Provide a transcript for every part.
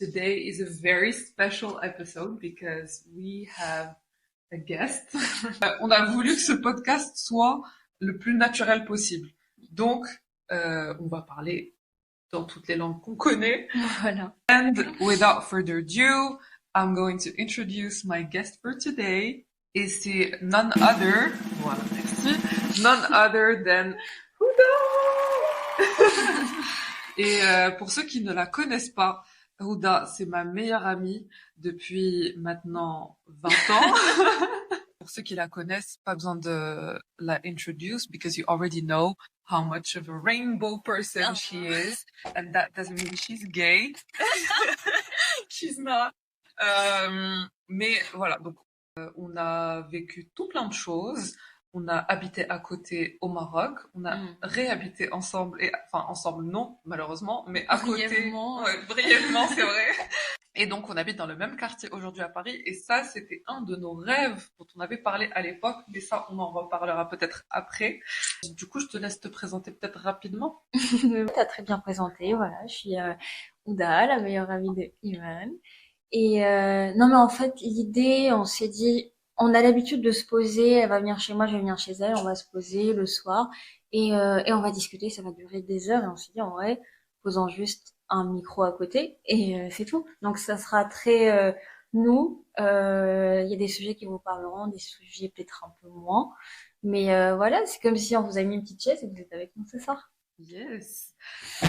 Today is a very special episode because we have a guest. On a voulu que ce podcast soit le plus naturel possible. Donc, on va parler dans toutes les langues qu'on connaît. Voilà. And without further ado, I'm going to introduce my guest for today. Et c'est none other, voilà, merci, none other than Huda. Et pour ceux qui ne la connaissent pas, Huda, c'est ma meilleure amie depuis maintenant 20 ans. Pour ceux qui la connaissent, pas besoin de la introduce because you already know how much of a rainbow person she is. And that doesn't mean she's gay. She's not. Mais voilà, donc on a vécu tout plein de choses. On a habité à côté au Maroc. On a réhabité ensemble, et enfin ensemble non, malheureusement, mais à Brièvement. côté. Ouais, brièvement, c'est vrai. Et donc on habite dans le même quartier aujourd'hui à Paris. Et ça, c'était un de nos rêves dont on avait parlé à l'époque. Mais ça, on en reparlera peut-être après. Du coup, je te laisse te présenter peut-être rapidement. T'as très bien présenté, voilà. Je suis Ouda, la meilleure amie de Iman. Et non, mais en fait, l'idée, on s'est dit, on a l'habitude de se poser. Elle va venir chez moi, je vais venir chez elle. On va se poser le soir et on va discuter. Ça va durer des heures. Et on s'est dit, en vrai, posant juste un micro à côté et c'est tout. Donc ça sera très nous. Il y a des sujets qui vous parleront, des sujets peut-être un peu moins. Mais voilà, c'est comme si on vous a mis une petite chaise et vous êtes avec nous ce soir. Yes.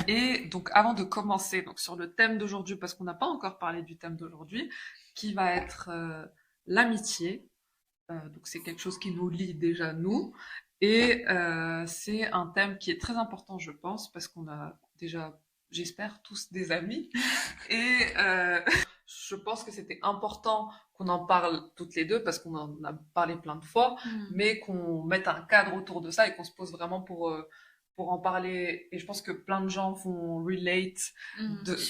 Et donc, avant de commencer donc sur le thème d'aujourd'hui, parce qu'on n'a pas encore parlé du thème d'aujourd'hui, qui va être l'amitié. Donc, c'est quelque chose qui nous lie déjà nous. Et c'est un thème qui est très important, je pense, parce qu'on a déjà, j'espère, tous des amis. Et je pense que c'était important qu'on en parle toutes les deux, parce qu'on en a parlé plein de fois, mais qu'on mette un cadre autour de ça et qu'on se pose vraiment pour en parler. Et je pense que plein de gens vont relate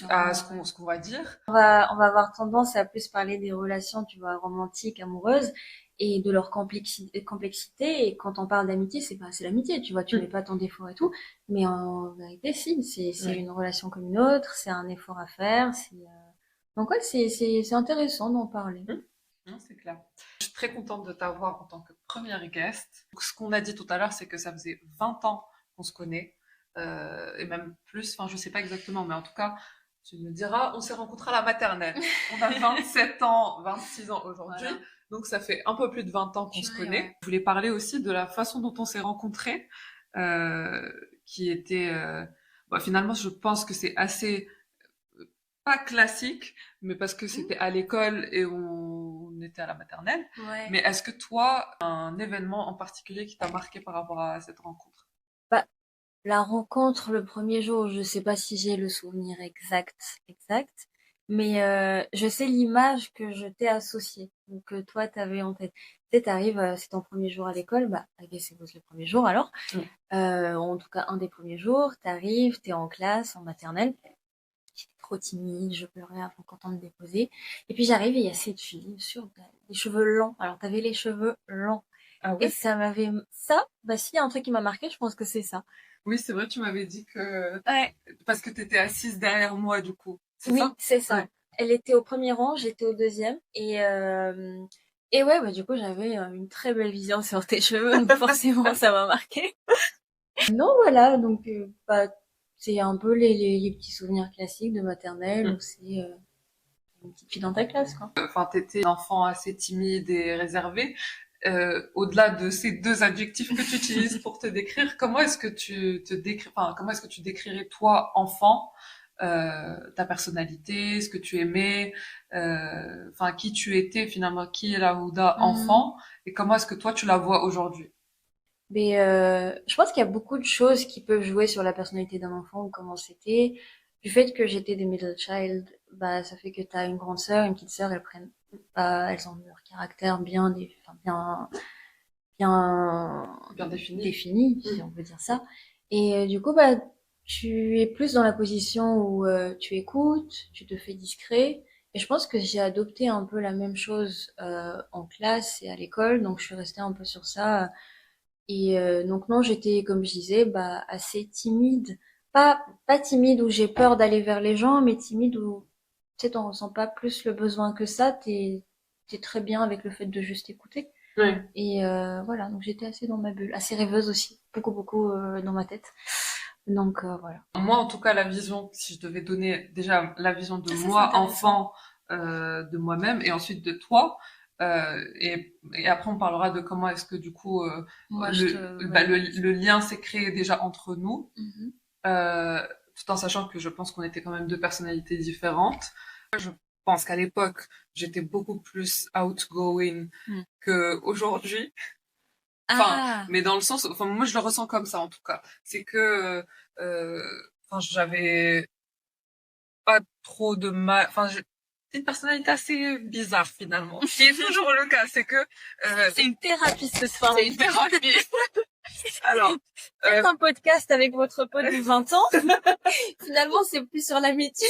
à ce qu'on va dire. On va avoir tendance à plus parler des relations, tu vois, romantiques, amoureuses et de leur complexité. Et quand on parle d'amitié, c'est l'amitié, tu vois, tu mets pas ton défaut et tout. Mais en vérité, si, c'est une relation comme une autre, c'est un effort à faire. Donc ouais, c'est intéressant d'en parler. Non, c'est clair. Je suis très contente de t'avoir en tant que première guest. Donc, ce qu'on a dit tout à l'heure, c'est que ça faisait 20 ans qu'on se connaît, et même plus, enfin je sais pas exactement, mais en tout cas, tu me diras, on s'est rencontrés à la maternelle. On a 27 ans, 26 ans aujourd'hui, voilà. Donc ça fait un peu plus de 20 ans qu'on se connaît. Ouais. Je voulais parler aussi de la façon dont on s'est rencontrés, qui était, finalement je pense que c'est assez pas classique, mais parce que c'était à l'école et on était à la maternelle. Ouais. Mais est-ce que toi, un événement en particulier qui t'a marqué par rapport à cette rencontre? Bah, la rencontre, le premier jour, je sais pas si j'ai le souvenir exact, mais je sais l'image que je t'ai associée, donc que toi t'avais en tête. Tu sais, t'arrives, c'est ton premier jour à l'école, bah, I guess it was le premier jour alors. En tout cas, un des premiers jours, t'arrives, t'es en classe, en maternelle. J'étais trop timide, je pleurais avant quand on me déposait. Et puis j'arrive et il y a cette fille sur les cheveux longs. Alors t'avais les cheveux longs. Ah ouais? Et ça m'avait, ça, bah s'il y a un truc qui m'a marqué, je pense que c'est ça. Oui, c'est vrai, tu m'avais dit que... Ouais. Parce que t'étais assise derrière moi, du coup. C'est oui, ça? c'est ça. Ouais. Elle était au premier rang, j'étais au deuxième. Et ouais, bah du coup, j'avais une très belle vision sur tes cheveux, donc forcément, ça m'a marqué. Non, voilà, donc bah, c'est un peu les petits souvenirs classiques de maternelle, où c'est une petite fille dans ta classe, quoi. Enfin, t'étais un enfant assez timide et réservé. Au-delà de ces deux adjectifs que tu utilises pour te décrire, comment est-ce que tu te décris, enfin, comment est-ce que tu décrirais toi, enfant, ta personnalité, ce que tu aimais, enfin, qui tu étais finalement, qui est la Houda enfant, et comment est-ce que toi tu la vois aujourd'hui? Mais je pense qu'il y a beaucoup de choses qui peuvent jouer sur la personnalité d'un enfant ou comment c'était. Du fait que j'étais des middle child, bah ça fait que t'as une grande sœur, une petite sœur, elles ont leur caractère bien défini, si on peut dire ça. Et du coup, bah tu es plus dans la position où tu écoutes, tu te fais discret. Et je pense que j'ai adopté un peu la même chose en classe et à l'école, donc je suis restée un peu sur ça. Et donc non, j'étais, comme je disais, bah assez timide. Pas timide où j'ai peur d'aller vers les gens, mais timide où tu sais, t'en ressens pas plus le besoin que ça, t'es très bien avec le fait de juste écouter. Oui. Et voilà, donc j'étais assez dans ma bulle, assez rêveuse aussi, beaucoup dans ma tête. Donc voilà. Moi, en tout cas, la vision, si je devais donner déjà la vision de Ça, c'est moi, intéressant. enfant, de moi-même, et ensuite de toi, et après on parlera de comment est-ce que du coup Moi, bah, ouais. le lien s'est créé déjà entre nous, Mhm. euh, tout en sachant que je pense qu'on était quand même deux personnalités différentes. Je pense qu'à l'époque, j'étais beaucoup plus outgoing Mm. que aujourd'hui. Enfin, Ah, mais dans le sens, enfin moi je le ressens comme ça en tout cas. C'est que, enfin j'avais pas trop de mal. Enfin, c'est une personnalité assez bizarre finalement. Ce qui est toujours le cas, c'est que c'est une thérapie ce soir. c'est une thérapie. Alors, Faites un podcast avec votre pote de 20 ans. Finalement, c'est plus sur l'amitié,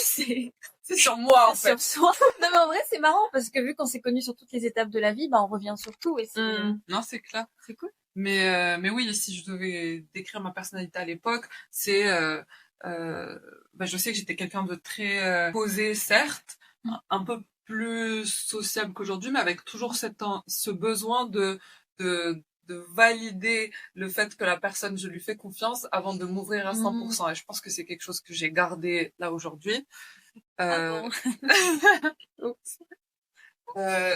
c'est sur moi en c'est fait. sur soi. Non, mais en vrai, c'est marrant parce que vu qu'on s'est connus sur toutes les étapes de la vie, bah, on revient sur tout et Non, c'est clair. c'est cool. Mais oui, si je devais décrire ma personnalité à l'époque, c'est bah, je sais que j'étais quelqu'un de très posé, certes, Mm. un peu plus sociable qu'aujourd'hui, mais avec toujours ce besoin de valider le fait que la personne, je lui fais confiance avant de m'ouvrir à Mm. 100%. Et je pense que c'est quelque chose que j'ai gardé là aujourd'hui. Ah Euh... bon?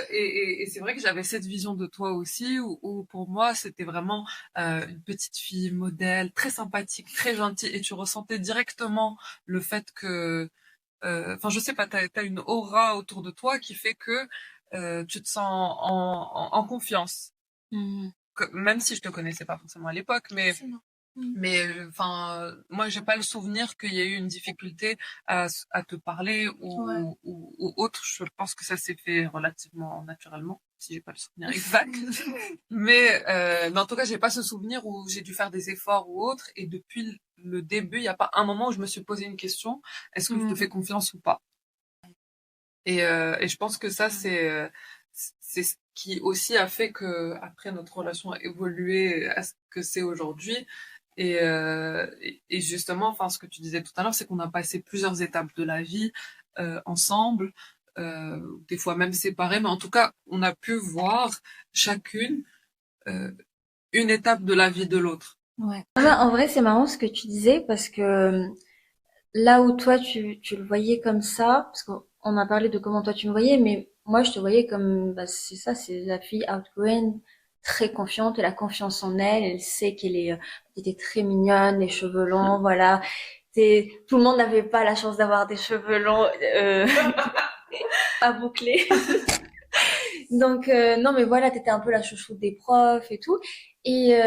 Et c'est vrai que j'avais cette vision de toi aussi, où pour moi c'était vraiment une petite fille modèle, très sympathique, très gentille, et tu ressentais directement le fait que, enfin je sais pas, t'as une aura autour de toi qui fait que tu te sens en confiance. Mm. Même si je te connaissais pas forcément à l'époque, mais C'est marrant. Mm. enfin, moi, j'ai pas le souvenir qu'il y ait eu une difficulté à te parler Ouais. ou autre. Je pense que ça s'est fait relativement naturellement, si j'ai pas le souvenir exact. Mais en tout cas, j'ai pas ce souvenir où j'ai dû faire des efforts ou autre. Et depuis le début, il y a pas un moment où je me suis posé une question: est-ce que je te Mm. fais confiance ou pas? Et je pense que ça, c'est ce qui aussi a fait que après notre relation a évolué à ce que c'est aujourd'hui. Et justement, enfin, ce que tu disais tout à l'heure, c'est qu'on a passé plusieurs étapes de la vie ensemble, des fois même séparés, mais en tout cas, on a pu voir chacune euh, une étape de la vie de l'autre. Ouais. Ah bah, en vrai, c'est marrant ce que tu disais parce que là où toi tu le voyais comme ça, parce qu'on a parlé de comment toi tu me voyais, mais moi je te voyais comme bah, c'est ça, c'est la fille outgoing, très confiante, elle a confiance en elle, elle sait qu'elle était très mignonne, les cheveux longs, voilà. Tout le monde n'avait pas la chance d'avoir des cheveux longs à boucler. Donc non mais voilà, t'étais un peu la chouchoute des profs et tout. Et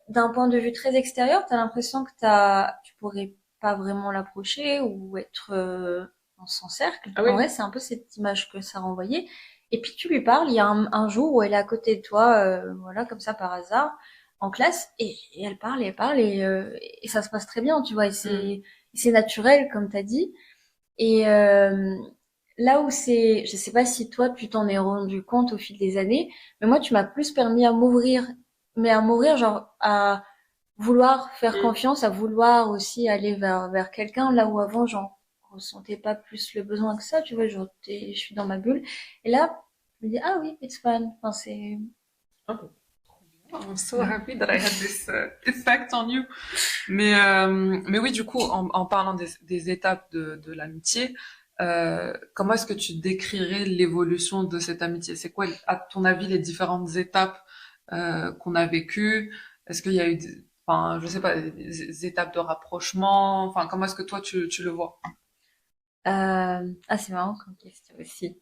d'un point de vue très extérieur, t'as l'impression que tu pourrais pas vraiment l'approcher ou être dans son cercle. Ah En oui. vrai, c'est un peu cette image que ça renvoyait. Et puis tu lui parles, il y a un jour où elle est à côté de toi, voilà, comme ça par hasard, en classe, et elle parle, et ça se passe très bien, tu vois, Mm. et c'est naturel, comme t'as dit. Et là où je sais pas si toi tu t'en es rendu compte au fil des années, mais moi tu m'as plus permis à m'ouvrir, mais à m'ouvrir genre à vouloir faire Mm. confiance, à vouloir aussi aller vers quelqu'un là où avant j'en ressentais pas plus le besoin que ça, tu vois, genre je suis dans ma bulle. Et là, je me dis ah oui, it's fun. Enfin c'est Oh, I'm so happy that I had this effect on you. Mais oui, du coup, en parlant des étapes de l'amitié, comment est-ce que tu décrirais l'évolution de cette amitié? C'est quoi, à ton avis, les différentes étapes qu'on a vécues? Est-ce qu'il y a eu, enfin, je sais pas, des étapes de rapprochement? Enfin, comment est-ce que toi tu le vois? ah c'est marrant comme question aussi.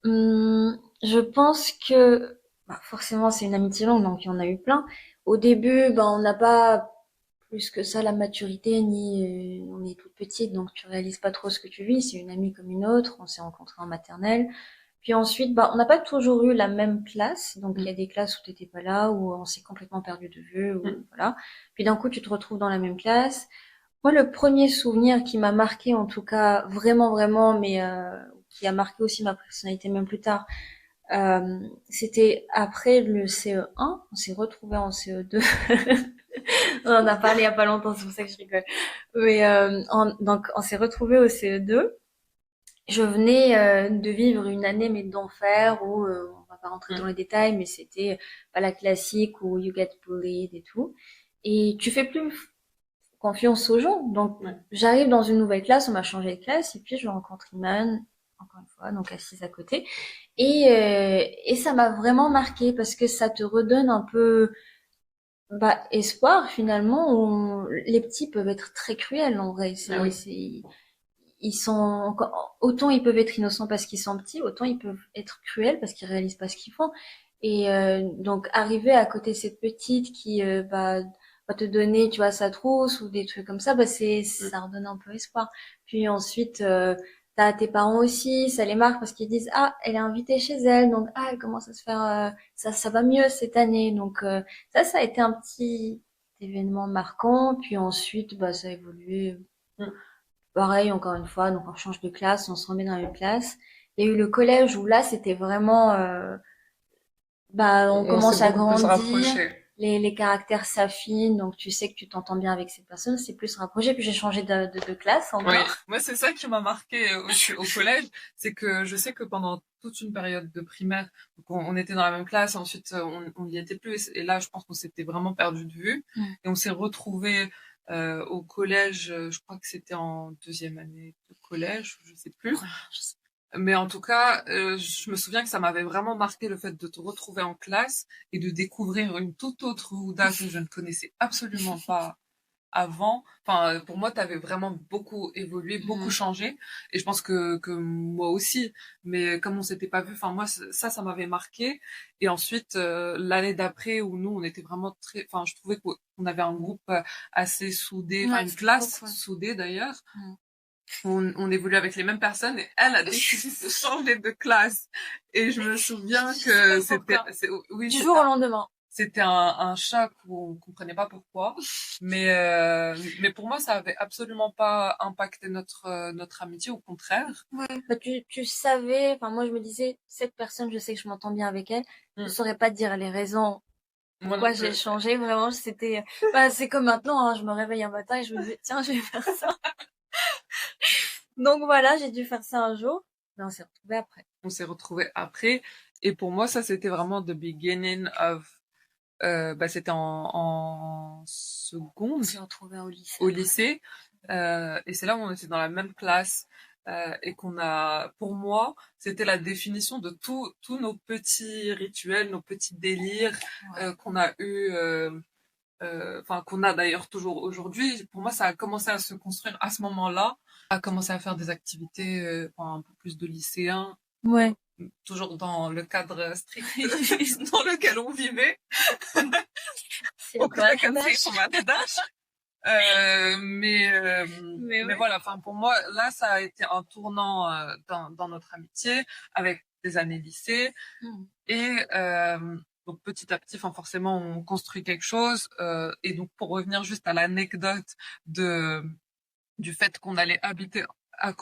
Je pense que bah, forcément c'est une amitié longue, donc il y en a eu plein. Au début, ben on n'a pas plus que ça la maturité, ni on est toute petite, donc tu réalises pas trop ce que tu vis. C'est une amie comme une autre. On s'est rencontrés en maternelle. Puis ensuite, bah on n'a pas toujours eu la même classe, donc il y a Mm. des classes où t'étais pas là, où on s'est complètement perdu de vue, ou Mm. voilà. Puis d'un coup, tu te retrouves dans la même classe. Moi, le premier souvenir qui m'a marqué, en tout cas, vraiment, vraiment, mais qui a marqué aussi ma personnalité même plus tard, c'était après le CE1. On s'est retrouvés en CE2. On en a parlé il y a pas longtemps, c'est pour ça que je rigole. Mais donc, on s'est retrouvés au CE2. Je venais de vivre une année mais d'enfer où on va pas rentrer dans les détails, mais c'était pas la classique où you get bullied et tout. Et tu fais plus confiance aux gens. Donc Ouais. j'arrive dans une nouvelle classe, on m'a changé de classe et puis je rencontre Iman encore une fois, donc assise à côté. Et ça m'a vraiment marqué parce que ça te redonne un peu espoir finalement. Les petits peuvent être très cruels en vrai. Ah oui. Ils sont autant ils peuvent être innocents parce qu'ils sont petits, autant ils peuvent être cruels parce qu'ils réalisent pas ce qu'ils font. Et donc arriver à côté de cette petite qui va te donner, tu vois, sa trousse ou des trucs comme ça, Mm. ça redonne un peu espoir. Puis ensuite t'as tes parents aussi, ça les marque parce qu'ils disent ah elle est invitée chez elle, donc ah elle commence à se faire ça va mieux cette année. Donc ça a été un petit événement marquant. Puis ensuite ça a évolué. Mm. Pareil, encore une fois, donc on change de classe, on se remet dans la même classe. Il y a eu le collège où là, c'était vraiment, on On s'est commence à beaucoup plus grandir, rapprochés. les caractères s'affinent, donc tu sais que tu t'entends bien avec cette personne, c'est plus rapproché. Puis j'ai changé de classe Oui, encore. moi c'est ça qui m'a marqué au collège, c'est que je sais que pendant toute une période de primaire, donc on était dans la même classe, ensuite on n'y était plus, et là je pense qu'on s'était vraiment perdu de vue, Mm. et on s'est retrouvés au collège, je crois que c'était en deuxième année de collège, je sais plus, Première, je sais mais en tout cas, je me souviens que ça m'avait vraiment marqué le fait de te retrouver en classe et de découvrir une toute autre Ouda que je ne connaissais absolument pas avant. Enfin, pour moi, tu avais vraiment beaucoup évolué, pas. beaucoup Mm. changé. Et je pense que moi aussi. Mais comme on s'était pas vu, enfin, moi, ça m'avait marqué. Et ensuite, l'année d'après, où nous, on était vraiment très, enfin, je trouvais qu'on avait un groupe assez soudé, enfin, Ouais, une c'était trop classe cool. soudée d'ailleurs. Mm. On évolue avec les mêmes personnes et elle a décidé de changer de classe. Et je me souviens Je sais que pas pourquoi. oui, Du jour au lendemain. c'était un choc où on comprenait pas pourquoi, mais pour moi ça avait absolument pas impacté notre amitié, au contraire. Ouais. Tu savais, enfin moi je me disais, cette personne, je sais que je m'entends bien avec elle, je Mm. saurais pas te dire les raisons Moi non pourquoi j'ai plus. changé. Vraiment, c'est comme maintenant, hein, je me réveille un matin et je me dis, tiens, je vais faire ça. Donc voilà, j'ai dû faire ça un jour, mais on s'est retrouvés après. On s'est retrouvés après, et pour moi ça c'était vraiment the beginning of, c'était en On seconde s'est retrouvés au lycée au après. lycée, et c'est là où on était dans la même classe, et qu'on a, pour moi, c'était la définition de tous nos petits rituels, nos petits délires Ouais. qu'on a eu, enfin qu'on a d'ailleurs toujours aujourd'hui. Pour moi, ça a commencé à se construire à ce moment-là, à commencer à faire des activités un peu plus de lycéens, Ouais. toujours dans le cadre strict dans lequel on vivait, C'est au pas Krakensee dommage. pour ma tâche. Euh, mais euh, Mais mais ouais. voilà, enfin pour moi là ça a été un tournant dans notre amitié avec des années lycée, Hmm. et donc petit à petit, enfin forcément on construit quelque chose, et donc pour revenir juste à l'anecdote de du fait qu'on allait habiter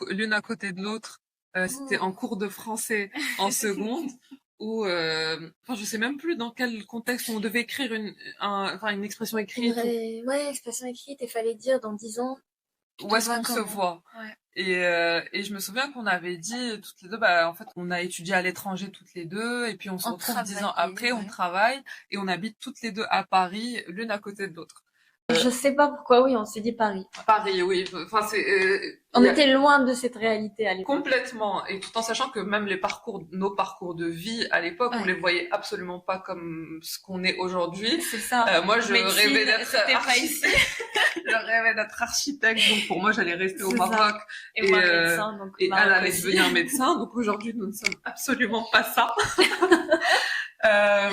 l'une à côté de l'autre, c'était en Hmm. cours de français en seconde, où enfin je sais même plus dans quel contexte on devait écrire enfin une expression écrite, ou Ouais, expression écrite, il fallait dire dans 10 ans, tu où te est-ce vois qu'on se comment? voit. Ouais. Et je me souviens qu'on avait dit toutes les deux, bah en fait on a étudié à l'étranger toutes les deux, et puis on se On retrouve 10 ans travaillait, après, on ouais. travaille, et on habite toutes les deux à Paris, l'une à côté de l'autre. Je sais pas pourquoi, oui, on s'est dit Paris. Paris, oui. Enfin, On était loin de cette réalité à l'époque. complètement, et tout en sachant que même nos parcours de vie à l'époque, on Ouais, les voyait absolument pas comme ce qu'on est aujourd'hui. c'est ça. Moi, je rêvais Médecine, d'être c'était pas ici. architecte. Je rêvais d'être architecte, donc pour moi, j'allais rester au C'est ça. Maroc, Et et moi, médecin, donc et elle Maroc allait aussi. devenir médecin. Donc aujourd'hui, nous ne sommes absolument pas ça. Euh,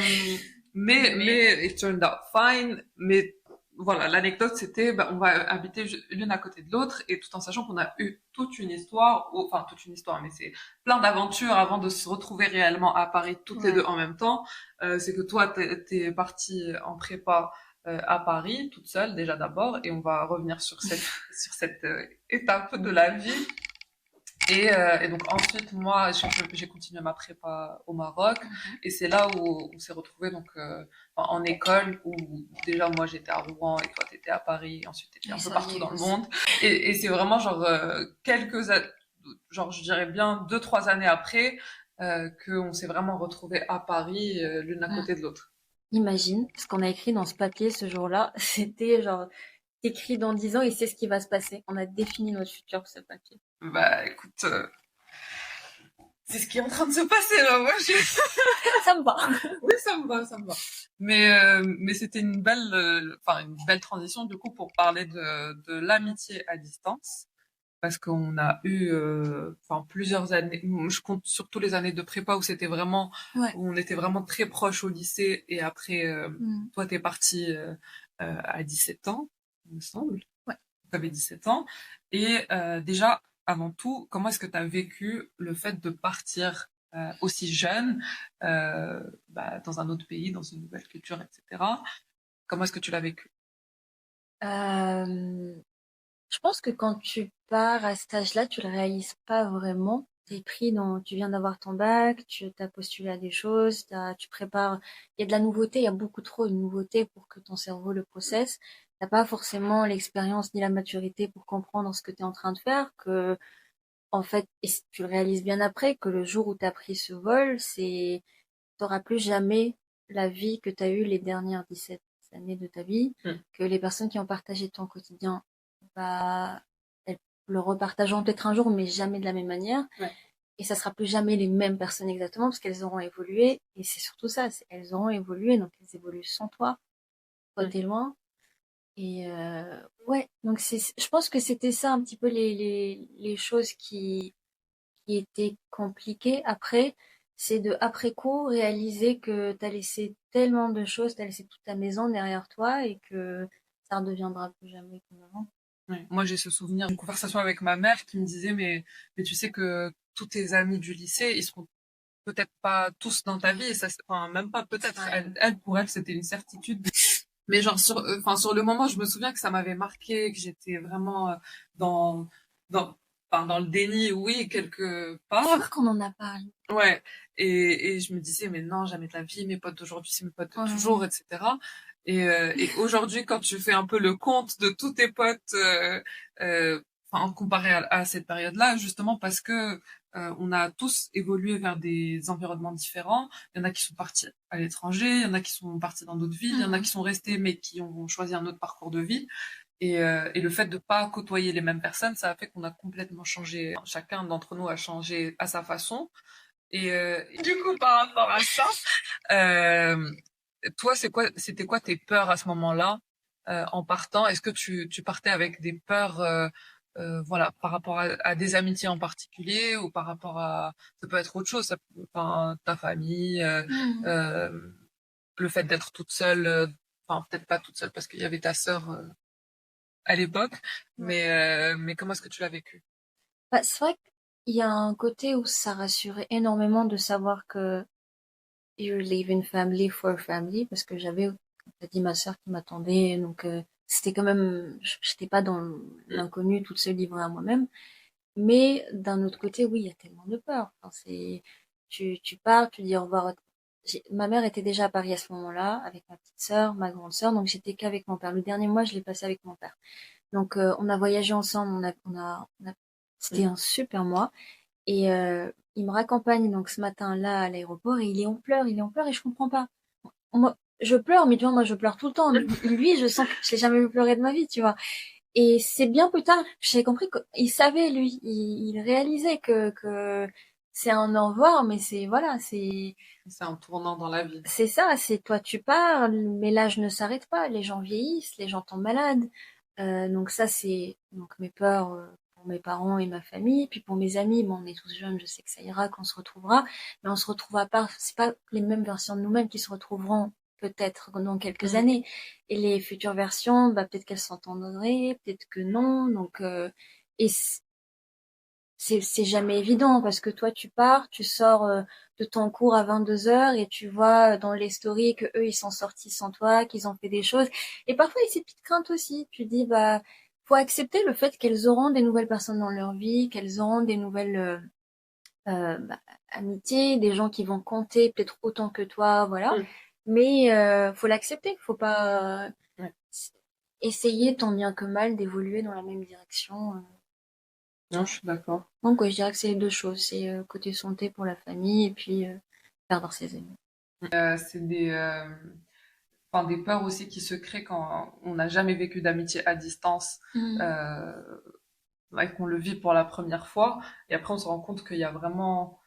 Mais, mais it turned out fine. Mais voilà, l'anecdote c'était, on va habiter l'une à côté de l'autre, et tout en sachant qu'on a eu toute une histoire, enfin toute une histoire, mais c'est plein d'aventures avant de se retrouver réellement à Paris toutes les deux ouais. en même temps. C'est que toi, t'es partie en prépa à Paris toute seule déjà d'abord, et on va revenir sur cette étape de la vie. Et donc ensuite, moi, j'ai continué ma prépa au Maroc, Mhm. et c'est là où on s'est retrouvés, donc en école, où déjà moi j'étais à Rouen et toi t'étais à Paris, et ensuite t'étais Oui, un peu ça partout y est dans le aussi. monde. Et c'est vraiment genre genre je dirais bien 2-3 années après qu'on s'est vraiment retrouvés à Paris l'une à Mm. côté de l'autre. Imagine, ce qu'on a écrit dans ce papier ce jour-là, c'était genre écrit dans 10 ans et c'est ce qui va se passer. On a défini notre futur pour ce papier. Bah écoute, c'est ce qui est en train de se passer là. Moi, Ça me va. oui, ça me va, ça me va. Mais c'était une belle, enfin une belle transition du coup pour parler de l'amitié à distance. Parce qu'on a eu enfin plusieurs années, je compte surtout les années de prépa où c'était vraiment Ouais. où on était vraiment très proches au lycée et après Mm. toi t'es parti à 17 ans il me semble, Ouais. t'avais 17 ans et déjà avant tout comment est-ce que tu as vécu le fait de partir aussi jeune dans un autre pays, dans une nouvelle culture, etc. Comment est-ce que tu l'as vécu? Euh, je pense que quand tu pars à cet âge-là, tu le réalises pas vraiment. T'es pris dans, tu viens d'avoir ton bac, tu t'as postulé à des choses, tu prépares. Il y a de la nouveauté, il y a beaucoup trop de nouveautés pour que ton cerveau le processe. T'as pas forcément l'expérience ni la maturité pour comprendre ce que tu es en train de faire, que en fait, et tu le réalises bien après, que le jour où tu as pris ce vol, t'auras plus jamais la vie que tu as eue les dernières 17 années de ta vie, Mm. que les personnes qui ont partagé ton quotidien, bah, elles le repartageront peut-être un jour, mais jamais de la même manière. Ouais. Et ça sera plus jamais les mêmes personnes exactement, parce qu'elles auront évolué. Et c'est surtout ça, elles auront évolué, donc elles évoluent sans toi. Toi, Mm. t'es loin. Et ouais, donc je pense que c'était ça un petit peu les choses qui était compliqué après, c'est de, après coup, réaliser que t'as laissé tellement de choses, t'as laissé toute ta maison derrière toi et que ça ne redeviendra plus jamais comme avant. Ouais. Moi, j'ai ce souvenir d'une conversation avec ma mère qui me disait, mais tu sais que tous tes amis du lycée, ils seront peut-être pas tous dans ta vie, et ça, enfin, même pas peut-être. Ouais. Pour elle, c'était une certitude. Mais genre, enfin, sur le moment, je me souviens que ça m'avait marqué, que j'étais vraiment dans, dans, enfin, dans le déni, oui, quelque C'est vrai part. qu'on en a parlé. Ouais. Et je me disais, mais non, jamais de la vie, mes potes d'aujourd'hui, c'est mes potes de Ouais. toujours, etc. Et aujourd'hui, quand tu fais un peu le compte de tous tes potes, enfin, comparé à cette période-là, justement parce que on a tous évolué vers des environnements différents. Il y en a qui sont partis à l'étranger, il y en a qui sont partis dans d'autres villes, il y en a qui Mhm. sont restés mais qui ont choisi un autre parcours de vie. Et le fait de pas côtoyer les mêmes personnes, ça a fait qu'on a complètement changé. Chacun d'entre nous a changé à sa façon. Et du coup, par rapport à ça, euh, toi, c'était quoi tes peurs à ce moment-là, en partant? Est-ce que tu partais avec des peurs, voilà, par rapport à des amitiés en particulier ou par rapport à, ça peut être autre chose, enfin, ta famille, Mhm. euh, le fait d'être toute seule, enfin, peut-être pas toute seule parce qu'il y avait ta sœur, à l'époque, Ouais. mais comment est-ce que tu l'as vécu? Bah, c'est vrai qu'il y a un côté où ça rassurait énormément de savoir que you're leaving family for family, parce que j'avais, comme t'as dit, ma sœur qui m'attendait, donc c'était quand même, j'étais pas dans Mm. l'inconnu toute seule livrée à moi-même. Mais d'un autre côté, oui, il y a tellement de peur. Enfin, tu pars, tu dis au revoir. Ma mère était déjà à Paris à ce moment-là, avec ma petite sœur, ma grande sœur, donc j'étais qu'avec mon père. Le dernier mois, je l'ai passé avec mon père. Donc, on a voyagé ensemble, c'était un super mois. Et il me raccompagne donc ce matin-là à l'aéroport et il est en pleurs et je comprends pas. Moi, je pleure, mais tu vois, moi je pleure tout le temps. Lui, je sens que je l'ai jamais vu pleurer de ma vie, tu vois. Et c'est bien plus tard que j'ai compris qu'il savait, lui, il réalisait que c'est un au revoir, mais c'est, voilà, C'est un tournant dans la vie. c'est ça, c'est toi tu parles, mais l'âge ne s'arrête pas, les gens vieillissent, les gens tombent malades. Donc ça, c'est donc mes peurs pour mes parents et ma famille. Puis pour mes amis, bon, on est tous jeunes, je sais que ça ira, qu'on se retrouvera, mais on se retrouvera pas, c'est pas les mêmes versions de nous-mêmes qui se retrouveront peut-être dans quelques Mm. années. Et les futures versions, bah, peut-être qu'elles s'entendraient, peut-être que non. Donc, et c'est jamais évident parce que toi tu pars, tu sors de ton cours à 22 heures et tu vois dans les stories que eux ils sont sortis sans toi, qu'ils ont fait des choses. Et parfois il y a ces petites craintes aussi. Tu dis bah faut accepter le fait qu'elles auront des nouvelles personnes dans leur vie, qu'elles auront des nouvelles bah, amitiés, des gens qui vont compter peut-être autant que toi, voilà. Mm. Mais faut l'accepter, faut pas Ouais. essayer tant bien que mal d'évoluer dans la même direction. Non, je suis d'accord. Donc, ouais, je dirais que c'est les deux choses. C'est côté santé pour la famille et puis perdre ses amis. C'est enfin, des peurs aussi qui se créent quand on n'a jamais vécu d'amitié à distance, Mm. euh, et qu'on le vit pour la première fois. Et après, on se rend compte qu'il y a vraiment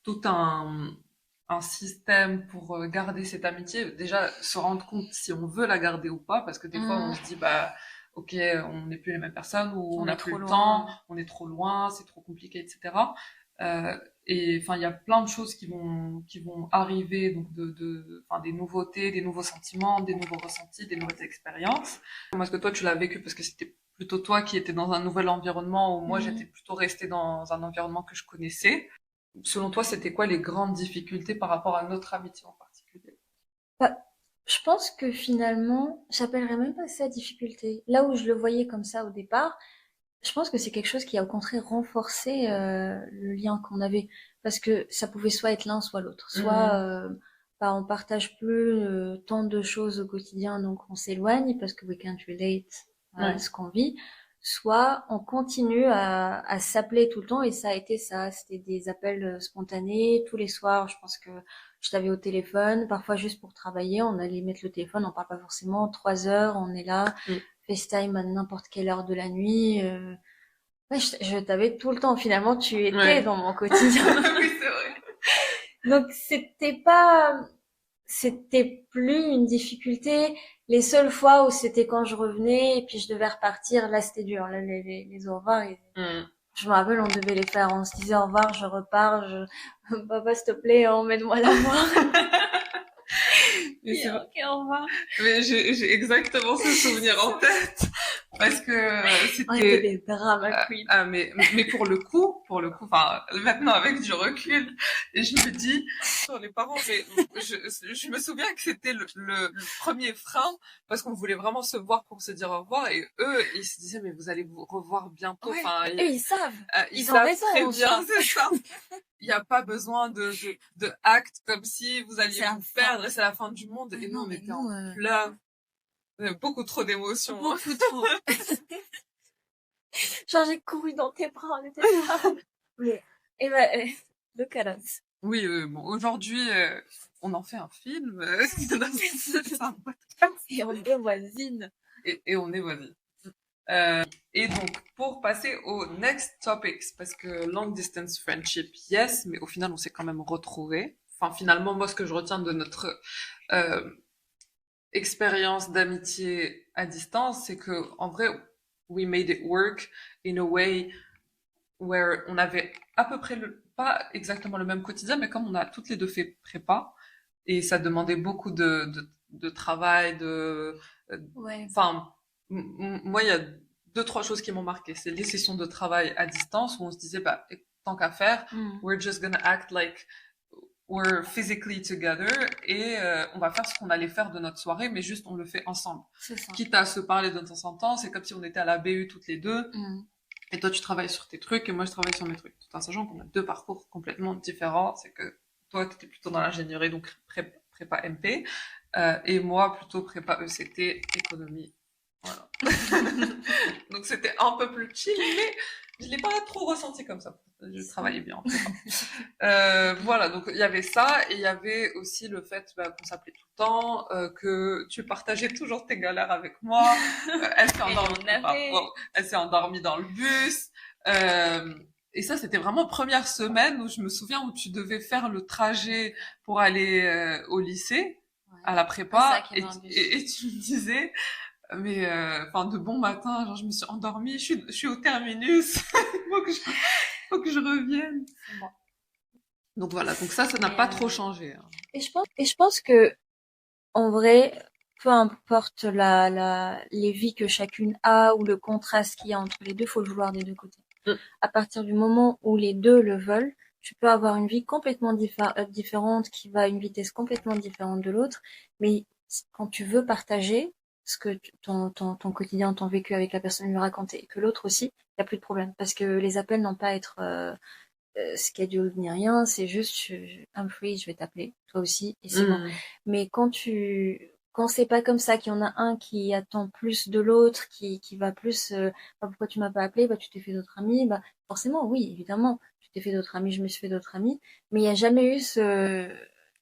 tout un système pour garder cette amitié. Déjà, se rendre compte si on veut la garder ou pas, parce que des fois, on Mm. se dit, bah, ok, on n'est plus les mêmes personnes, ou on On n'a est plus trop le temps, loin. on est trop loin, c'est trop compliqué, etc. Et enfin, il y a plein de choses qui vont arriver, donc enfin, des nouveautés, des nouveaux sentiments, des nouveaux ressentis, des nouvelles expériences. Comment est-ce que toi tu l'as vécu? Parce que c'était plutôt toi qui étais dans un nouvel environnement, ou moi j'étais Mm. plutôt restée dans un environnement que je connaissais. Selon toi, c'était quoi les grandes difficultés par rapport à notre amitié en particulier? Bah, je pense que finalement, j'appellerais même pas ça difficulté. Là où je le voyais comme ça au départ, je pense que c'est quelque chose qui a au contraire renforcé le lien qu'on avait. Parce que ça pouvait soit être l'un, soit l'autre. Soit Mhm. bah, on partage plus tant de choses au quotidien, donc on s'éloigne parce que we can't relate à Ouais. ce qu'on vit. Soit on continue à s'appeler tout le temps et ça a été ça. C'était des appels spontanés tous les soirs. Je pense que je t'avais au téléphone, parfois juste pour travailler. On allait mettre le téléphone, on parle pas forcément. 3 heures, on est là. Mm. FaceTime à n'importe quelle heure de la nuit. Ouais, je t'avais tout le temps. Finalement, tu étais Ouais. dans mon quotidien. Oui, c'est vrai. Donc, c'était plus une difficulté. Les seules fois où c'était quand je revenais et puis je devais repartir, là, c'était dur. Là, les au revoir, Mm. je me rappelle, on devait les faire. On se disait au revoir, je repars, papa, s'il te plaît, emmène-moi la voir. Mais Puis, c'est vrai. ok, au revoir. Mais j'ai exactement ce souvenir en tête parce que On était c'était des drama queens. mais pour le coup, enfin maintenant avec du recul, et je me dis sur les parents, mais je me souviens que c'était le premier frein parce qu'on voulait vraiment se voir pour se dire au revoir, et eux ils se disaient mais vous allez vous revoir bientôt, Ouais. enfin Eux, ils savent. ils Ils ont savent raison très en bien, soi. c'est ça. Il n'y a pas besoin de actes comme si vous alliez C'est la vous fin. perdre et c'est la fin du monde, Mais et nous non, on mais était en nous, pleurs. Beaucoup trop d'émotions. beaucoup trop. Genre, j'ai couru dans tes bras, on était là. Mais, et ben, look at us. Oui, bon, aujourd'hui, on en fait un film dans un podcast, Et on est voisines. et on est voisins. Et donc, pour passer au next topics, parce que long distance friendship, yes, mais au final, on s'est quand même retrouvés. Enfin, finalement, moi, ce que je retiens de notre euh, expérience d'amitié à distance, c'est que, en vrai, we made it work in a way where on avait à peu près pas exactement le même quotidien, mais comme on a toutes les deux fait prépa, et ça demandait beaucoup de travail, Ouais. enfin, moi, il y a deux, trois choses qui m'ont marqué. C'est les sessions de travail à distance où on se disait, bah, tant qu'à faire, Mm. we're just gonna act like we're physically together, et on va faire ce qu'on allait faire de notre soirée, mais juste on le fait ensemble. C'est ça. Quitte à se parler de temps en temps, c'est comme si on était à la BU toutes les deux, Mm. et toi, tu travailles sur tes trucs et moi, je travaille sur mes trucs. Tout en sachant qu'on a deux parcours complètement différents. C'est que toi, tu étais plutôt dans l'ingénierie, donc prépa MP, et moi, plutôt prépa ECT, économie. Voilà. Donc, c'était un peu plus chill, mais je l'ai pas trop ressenti comme ça. Je travaillais bien en prépa. Voilà, donc il y avait ça, et il y avait aussi le fait bah, qu'on s'appelait tout le temps, que tu partageais toujours tes galères avec moi. Elle s'est Et endormie, on enfin, avait. wow, elle s'est endormie dans le bus. Euh, et ça, c'était vraiment première semaine où je me souviens où tu devais faire le trajet pour aller au lycée, Ouais. à la Un prépa, sac et un bus. et tu me disais, mais enfin de bon matin, genre je me suis endormie, je suis au terminus, faut que je revienne. C'est moi. Donc voilà, donc ça n'a Mais, pas trop changé, hein. et je pense que, en vrai, peu importe les vies que chacune a ou le contraste qu'il y a entre les deux, faut le vouloir des deux côtés. Mm. À partir du moment où les deux le veulent, tu peux avoir une vie complètement différente qui va à une vitesse complètement différente de l'autre, mais quand tu veux partager ce que ton quotidien, ton vécu avec la personne lui raconter et que l'autre aussi, il n'y a plus de problème parce que les appels n'ont pas à être schedule ni rien, c'est juste I'm free, je vais t'appeler, toi aussi, et c'est bon. Mm. Mais quand c'est pas comme ça, qu'il y en a un qui attend plus de l'autre, qui va plus, bah, pourquoi tu m'as pas appelé? Bah, tu t'es fait d'autres amis. Bah, forcément, oui, évidemment, tu t'es fait d'autres amis, je me suis fait d'autres amis. Mais il n'y a jamais eu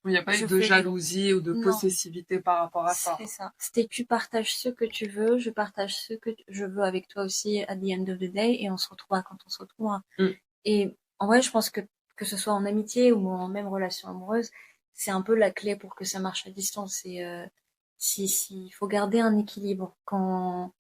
Il n'y a pas eu je de fais des, jalousie ou de non, possessivité par rapport à ça. c'est ça. C'était tu partages ce que tu veux, je partage ce que je veux avec toi aussi at the end of the day et on se retrouvera quand on se retrouvera. Mm. Et en vrai, je pense que ce soit en amitié ou en même relation amoureuse, c'est un peu la clé pour que ça marche à distance. C'est il faut garder un équilibre quand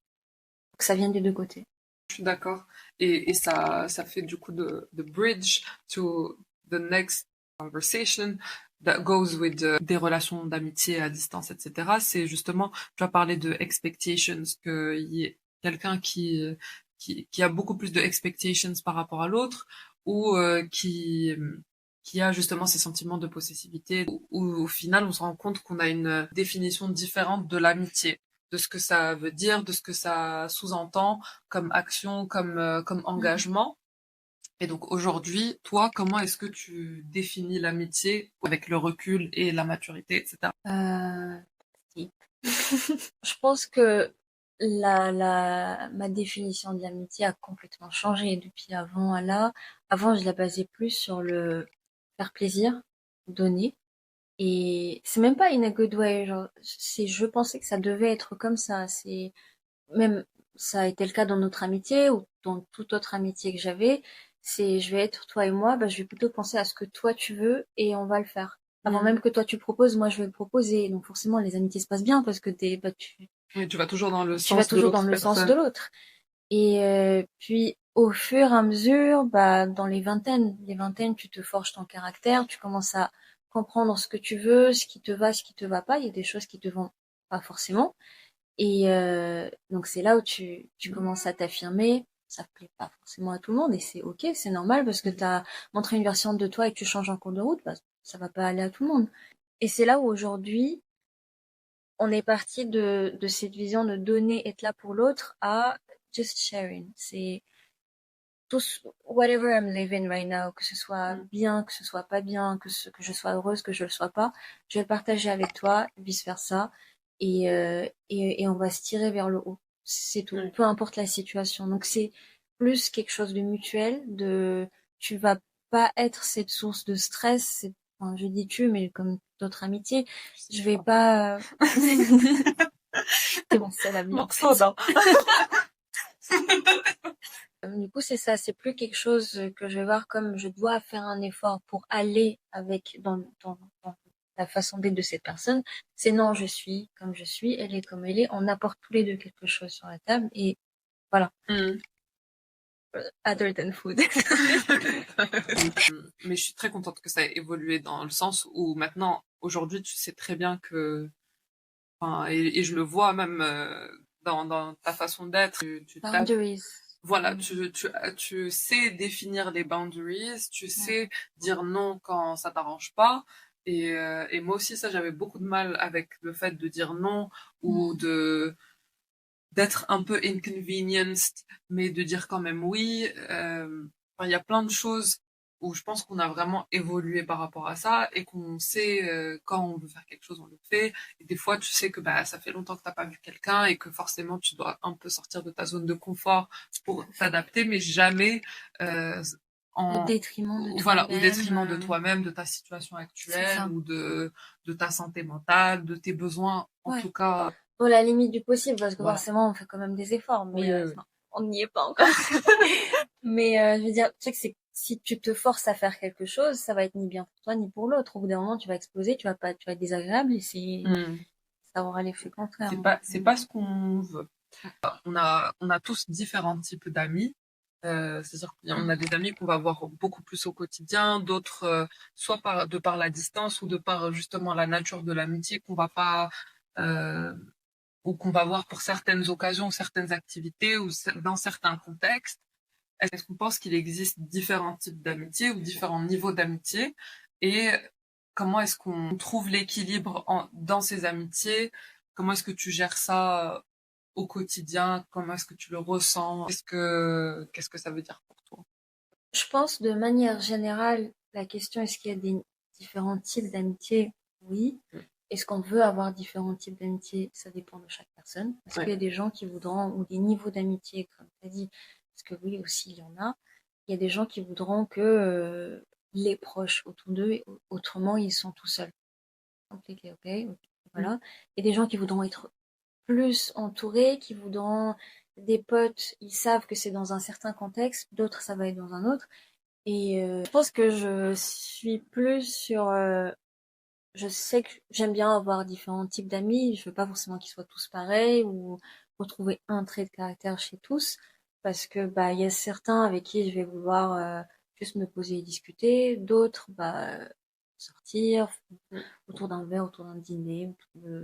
que ça vienne des deux côtés. Je suis d'accord. Et ça fait du coup de bridge to the next conversation that goes with des relations d'amitié à distance, etc. C'est justement, tu as parlé de expectations, qu'il y ait quelqu'un qui a beaucoup plus de expectations par rapport à l'autre, ou qui a justement ces sentiments de possessivité, où au final on se rend compte qu'on a une définition différente de l'amitié, de ce que ça veut dire, de ce que ça sous-entend comme action, comme Mhm. engagement. Et donc aujourd'hui, toi, comment est-ce que tu définis l'amitié avec le recul et la maturité, etc. Euh, si. Je pense que ma définition de l'amitié a complètement changé depuis avant à là. Avant, je la basais plus sur le faire plaisir, donner. Et c'est même pas in a good way, genre, je pensais que ça devait être comme ça. Même, ça a été le cas dans notre amitié ou dans toute autre amitié que j'avais. Je vais être toi et moi, bah, je vais plutôt penser à ce que toi tu veux et on va le faire. Avant Mm. même que toi tu proposes, moi je vais le proposer. Donc forcément, les amitiés se passent bien parce que Oui, tu vas toujours dans le tu vas sens de toujours dans l'autre le sens de personne. l'autre. Et puis, au fur et à mesure, bah, dans les vingtaines, tu te forges ton caractère, tu commences à comprendre ce que tu veux, ce qui te va pas. Il y a des choses qui te vont pas forcément. Et donc, c'est là où tu commences à t'affirmer. Ça plaît pas forcément à tout le monde et c'est ok, c'est normal parce que tu as montré une version de toi et que tu changes en cours de route, bah, ça va pas aller à tout le monde. Et c'est là où aujourd'hui, on est parti de cette vision de donner, être là pour l'autre à just sharing. C'est whatever I'm living right now, que ce soit Mm. bien, que ce soit pas bien, que je sois heureuse, que je le sois pas, je vais le partager avec toi, vice versa, et on va se tirer vers le haut. C'est tout, Oui. peu importe la situation. Donc c'est plus quelque chose de mutuel, tu vas pas être cette source de stress, enfin, je dis tu, mais comme d'autres amitiés, Je sais je vais pas. pas, t'es mon seul ami en Morceau, fait. non. Du coup, c'est ça, c'est plus quelque chose que je vais voir comme je dois faire un effort pour aller avec dans la façon d'être de cette personne. C'est non, je suis comme je suis, elle est comme elle est, on apporte tous les deux quelque chose sur la table et voilà. Mm. Other than food. Mais je suis très contente que ça ait évolué dans le sens où maintenant, aujourd'hui, tu sais très bien que, enfin, et je le vois même dans ta façon d'être, Boundaries. voilà, tu sais définir les boundaries, tu Ouais. sais dire non quand ça t'arrange pas. Et moi aussi, ça, j'avais beaucoup de mal avec le fait de dire non ou d'être un peu inconvenienced, mais de dire quand même oui. Enfin, il y a plein de choses où je pense qu'on a vraiment évolué par rapport à ça et qu'on sait quand on veut faire quelque chose, on le fait. Et des fois, tu sais que bah, ça fait longtemps que t'as pas vu quelqu'un et que forcément, tu dois un peu sortir de ta zone de confort pour t'adapter, mais jamais euh, Au en détriment de voilà, au toi-même. détriment de toi-même, de ta situation C'est actuelle ça. ou de ta santé mentale, de tes besoins, en Ouais. tout cas. Pour la limite du possible, parce que Voilà. forcément, on fait quand même des efforts, Oui, mais oui, oui. enfin, on n'y est pas encore. Mais je veux dire, tu sais que si tu te forces à faire quelque chose, ça va être ni bien pour toi ni pour l'autre. Au bout d'un moment, tu vas exploser, tu vas être désagréable et Hmm. ça aura l'effet contraire. Donc, C'est pas ce qu'on veut. On a tous différents types d'amis. C'est-à-dire qu'on a des amis qu'on va voir beaucoup plus au quotidien, d'autres soit de par la distance ou de par justement la nature de l'amitié qu'on va pas euh, ou qu'on va voir pour certaines occasions, certaines activités ou dans certains contextes. Est-ce qu'on pense qu'il existe différents types d'amitié ou différents niveaux d'amitié et comment est-ce qu'on trouve l'équilibre dans ces amitiés? Comment est-ce que tu gères ça au quotidien? Comment est-ce que tu le ressens? Qu'est-ce que ça veut dire pour toi? je pense de manière générale, la question est-ce qu'il y a des différents types d'amitié? Oui. est-ce qu'on veut avoir différents types d'amitié? Ça dépend de chaque personne. Parce qu'il y Ouais. a des gens qui voudront, ou des niveaux d'amitié, comme tu as dit, parce que oui, aussi, il y en a. Il y a des gens qui voudront que les proches autour d'eux, autrement, ils sont tout seuls. Ok, Mm. voilà. Il y a des gens qui voudront être plus entourés, qui voudront des potes, ils savent que c'est dans un certain contexte, d'autres, ça va être dans un autre. Et je pense que je suis plus sur je sais que j'aime bien avoir différents types d'amis. Je veux pas forcément qu'ils soient tous pareils ou retrouver un trait de caractère chez tous, parce que bah il y a certains avec qui je vais vouloir juste me poser et discuter, d'autres bah sortir Mm. autour d'un verre, autour d'un dîner,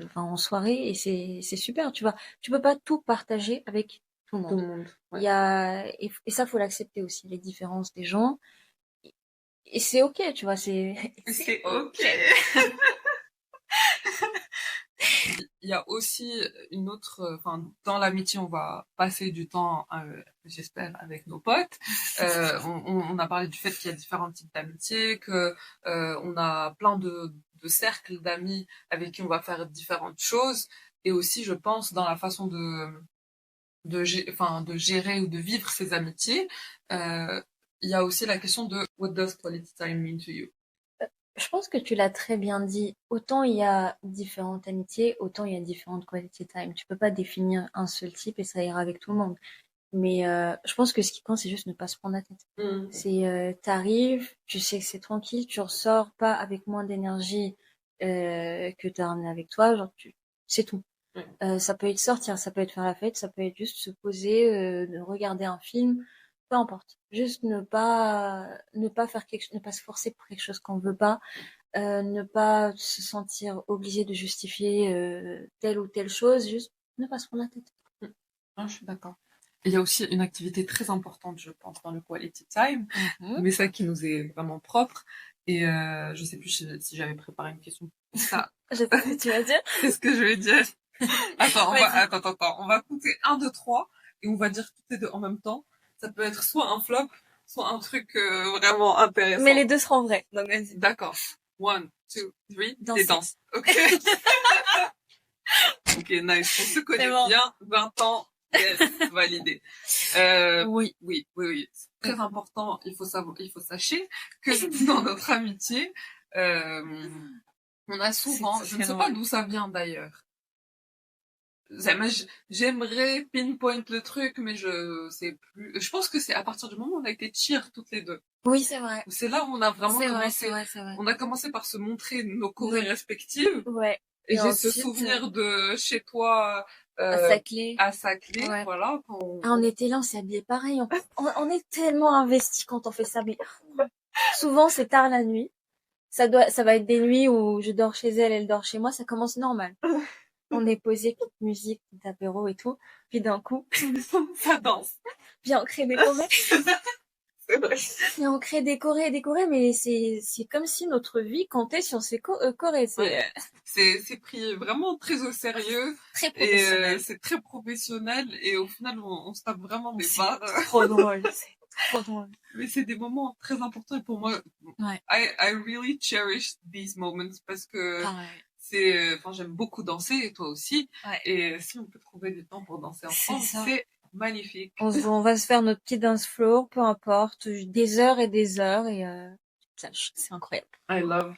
enfin en soirée, et c'est super. Tu peux pas tout partager avec tout le Tout monde. le monde. Il Ouais. y a et ça faut l'accepter aussi, les différences des gens. Et c'est ok, tu vois, c'est C'est ok. ok. Il y a aussi une autre, enfin, dans l'amitié, on va passer du temps, j'espère, avec nos potes. On a parlé du fait qu'il y a différents types d'amitié, que on a plein de cercles d'amis avec qui on va faire différentes choses. Et aussi, je pense, dans la façon enfin, de gérer ou de vivre ces amitiés, euh, il y a aussi la question de what does quality time mean to you? Je pense que tu l'as très bien dit. Autant il y a différentes amitiés, autant il y a différentes quality time. Tu peux pas définir un seul type et ça ira avec tout le monde. Mais je pense que ce qui compte, c'est juste ne pas se prendre la tête. Mm. C'est t'arrives, tu sais que c'est tranquille, tu ressors pas avec moins d'énergie que t'as ramené avec toi. Genre, c'est tout. Ouais. Ça peut être sortir, ça peut être faire la fête, ça peut être juste se poser, regarder un film, peu importe. Juste ne pas faire ne pas se forcer pour quelque chose qu'on veut pas, ne pas se sentir obligé de justifier telle ou telle chose, juste ne pas se prendre la tête. Mm. Ah, je suis d'accord. Il y a aussi une activité très importante, je pense, dans le quality time, Mhm. mais ça qui nous est vraiment propre. Et je sais plus si j'avais préparé une question pour ça. Je sais pas ce que tu vas dire. Qu'est-ce que je vais dire? Vas-y. Attends. On va compter un, 2, 3 et on va dire toutes les deux en même temps. Ça peut être soit un flop, soit un truc vraiment Mais intéressant. les deux seront vrais. Donc vas-y. D'accord. One, two, three, et Danser. danse. Ok. Ok, nice. On se connaît bon. bien. 20 ans. Yes, validé. Oui. C'est très important. Il faut sachez que dans notre amitié, on a souvent, je ne sais pas d'où ça vient d'ailleurs. J'aimerais pinpoint le truc, mais je sais plus. Je pense que c'est à partir du moment où on a été cheer toutes les deux. Oui, c'est vrai. C'est là où on a vraiment C'est vrai, commencé. c'est vrai, c'est vrai. On a commencé par se montrer nos Corées respectives. Ouais. Et Et j'ai ce ensuite, souvenir de chez toi à Saclay. à Saclay, Ouais. voilà. Ah, on était là, on s'est habillés pareil. On est tellement investis quand on fait ça. Mais souvent, c'est tard la nuit. Ça va être des nuits où je dors chez elle, elle dort chez moi. Ça commence normal. On est posé, petite musique, petit apéro et tout. Puis d'un coup, ça danse. puis on crée des chorés. C'est vrai. Et on crée des chorés, mais c'est comme si notre vie comptait sur ces chorés. Ouais. C'est pris vraiment très au sérieux Très et professionnel. c'est très professionnel et au final on se tape vraiment des barres. Trop drôle. C'est trop drôle. Mais c'est des moments très importants et pour moi, Ouais. I really cherish these moments parce que Pareil. enfin j'aime beaucoup danser et toi aussi. Ouais. Et si on peut trouver du temps pour danser ensemble, c'est magnifique. On va se faire notre petit dance floor, peu importe, des heures et des heures et c'est incroyable. I love.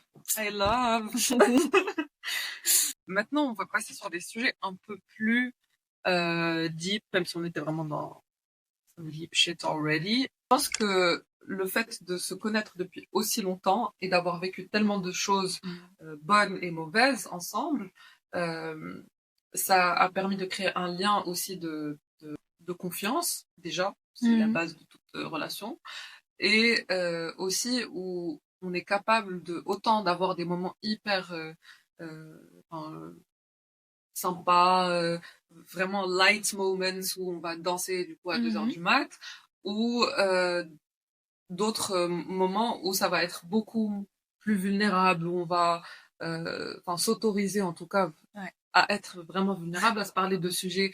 Maintenant, on va passer sur des sujets un peu plus deep, même si on était vraiment dans some deep shit already. Je pense que le fait de se connaître depuis aussi longtemps et d'avoir vécu tellement de choses bonnes et mauvaises ensemble, euh, ça a permis de créer un lien aussi de confiance, déjà, c'est la base de toute relation, et aussi où on est capable de autant d'avoir des moments hyper enfin, sympas, vraiment light moments où on va danser du coup à 2 heures du mat, ou d'autres moments où ça va être beaucoup plus vulnérable, où on va s'autoriser en tout cas à être vraiment vulnérable, à se parler de sujets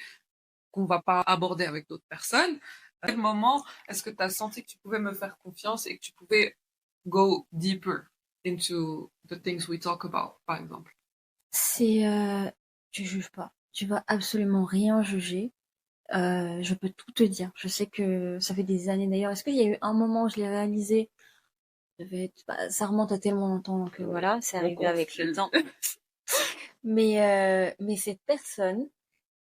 qu'on va pas aborder avec d'autres personnes. À quel moment est-ce que tu as senti que tu pouvais me faire confiance et que tu pouvais go deeper into the things we talk about, par exemple? C'est, tu juges pas. Tu vas absolument rien juger. Je peux tout te dire. Je sais que ça fait des années d'ailleurs. Est-ce qu'il y a eu un moment où je l'ai réalisé? Bah, ça remonte à tellement longtemps que voilà, c'est arrivé avec le temps. Mais cette personne,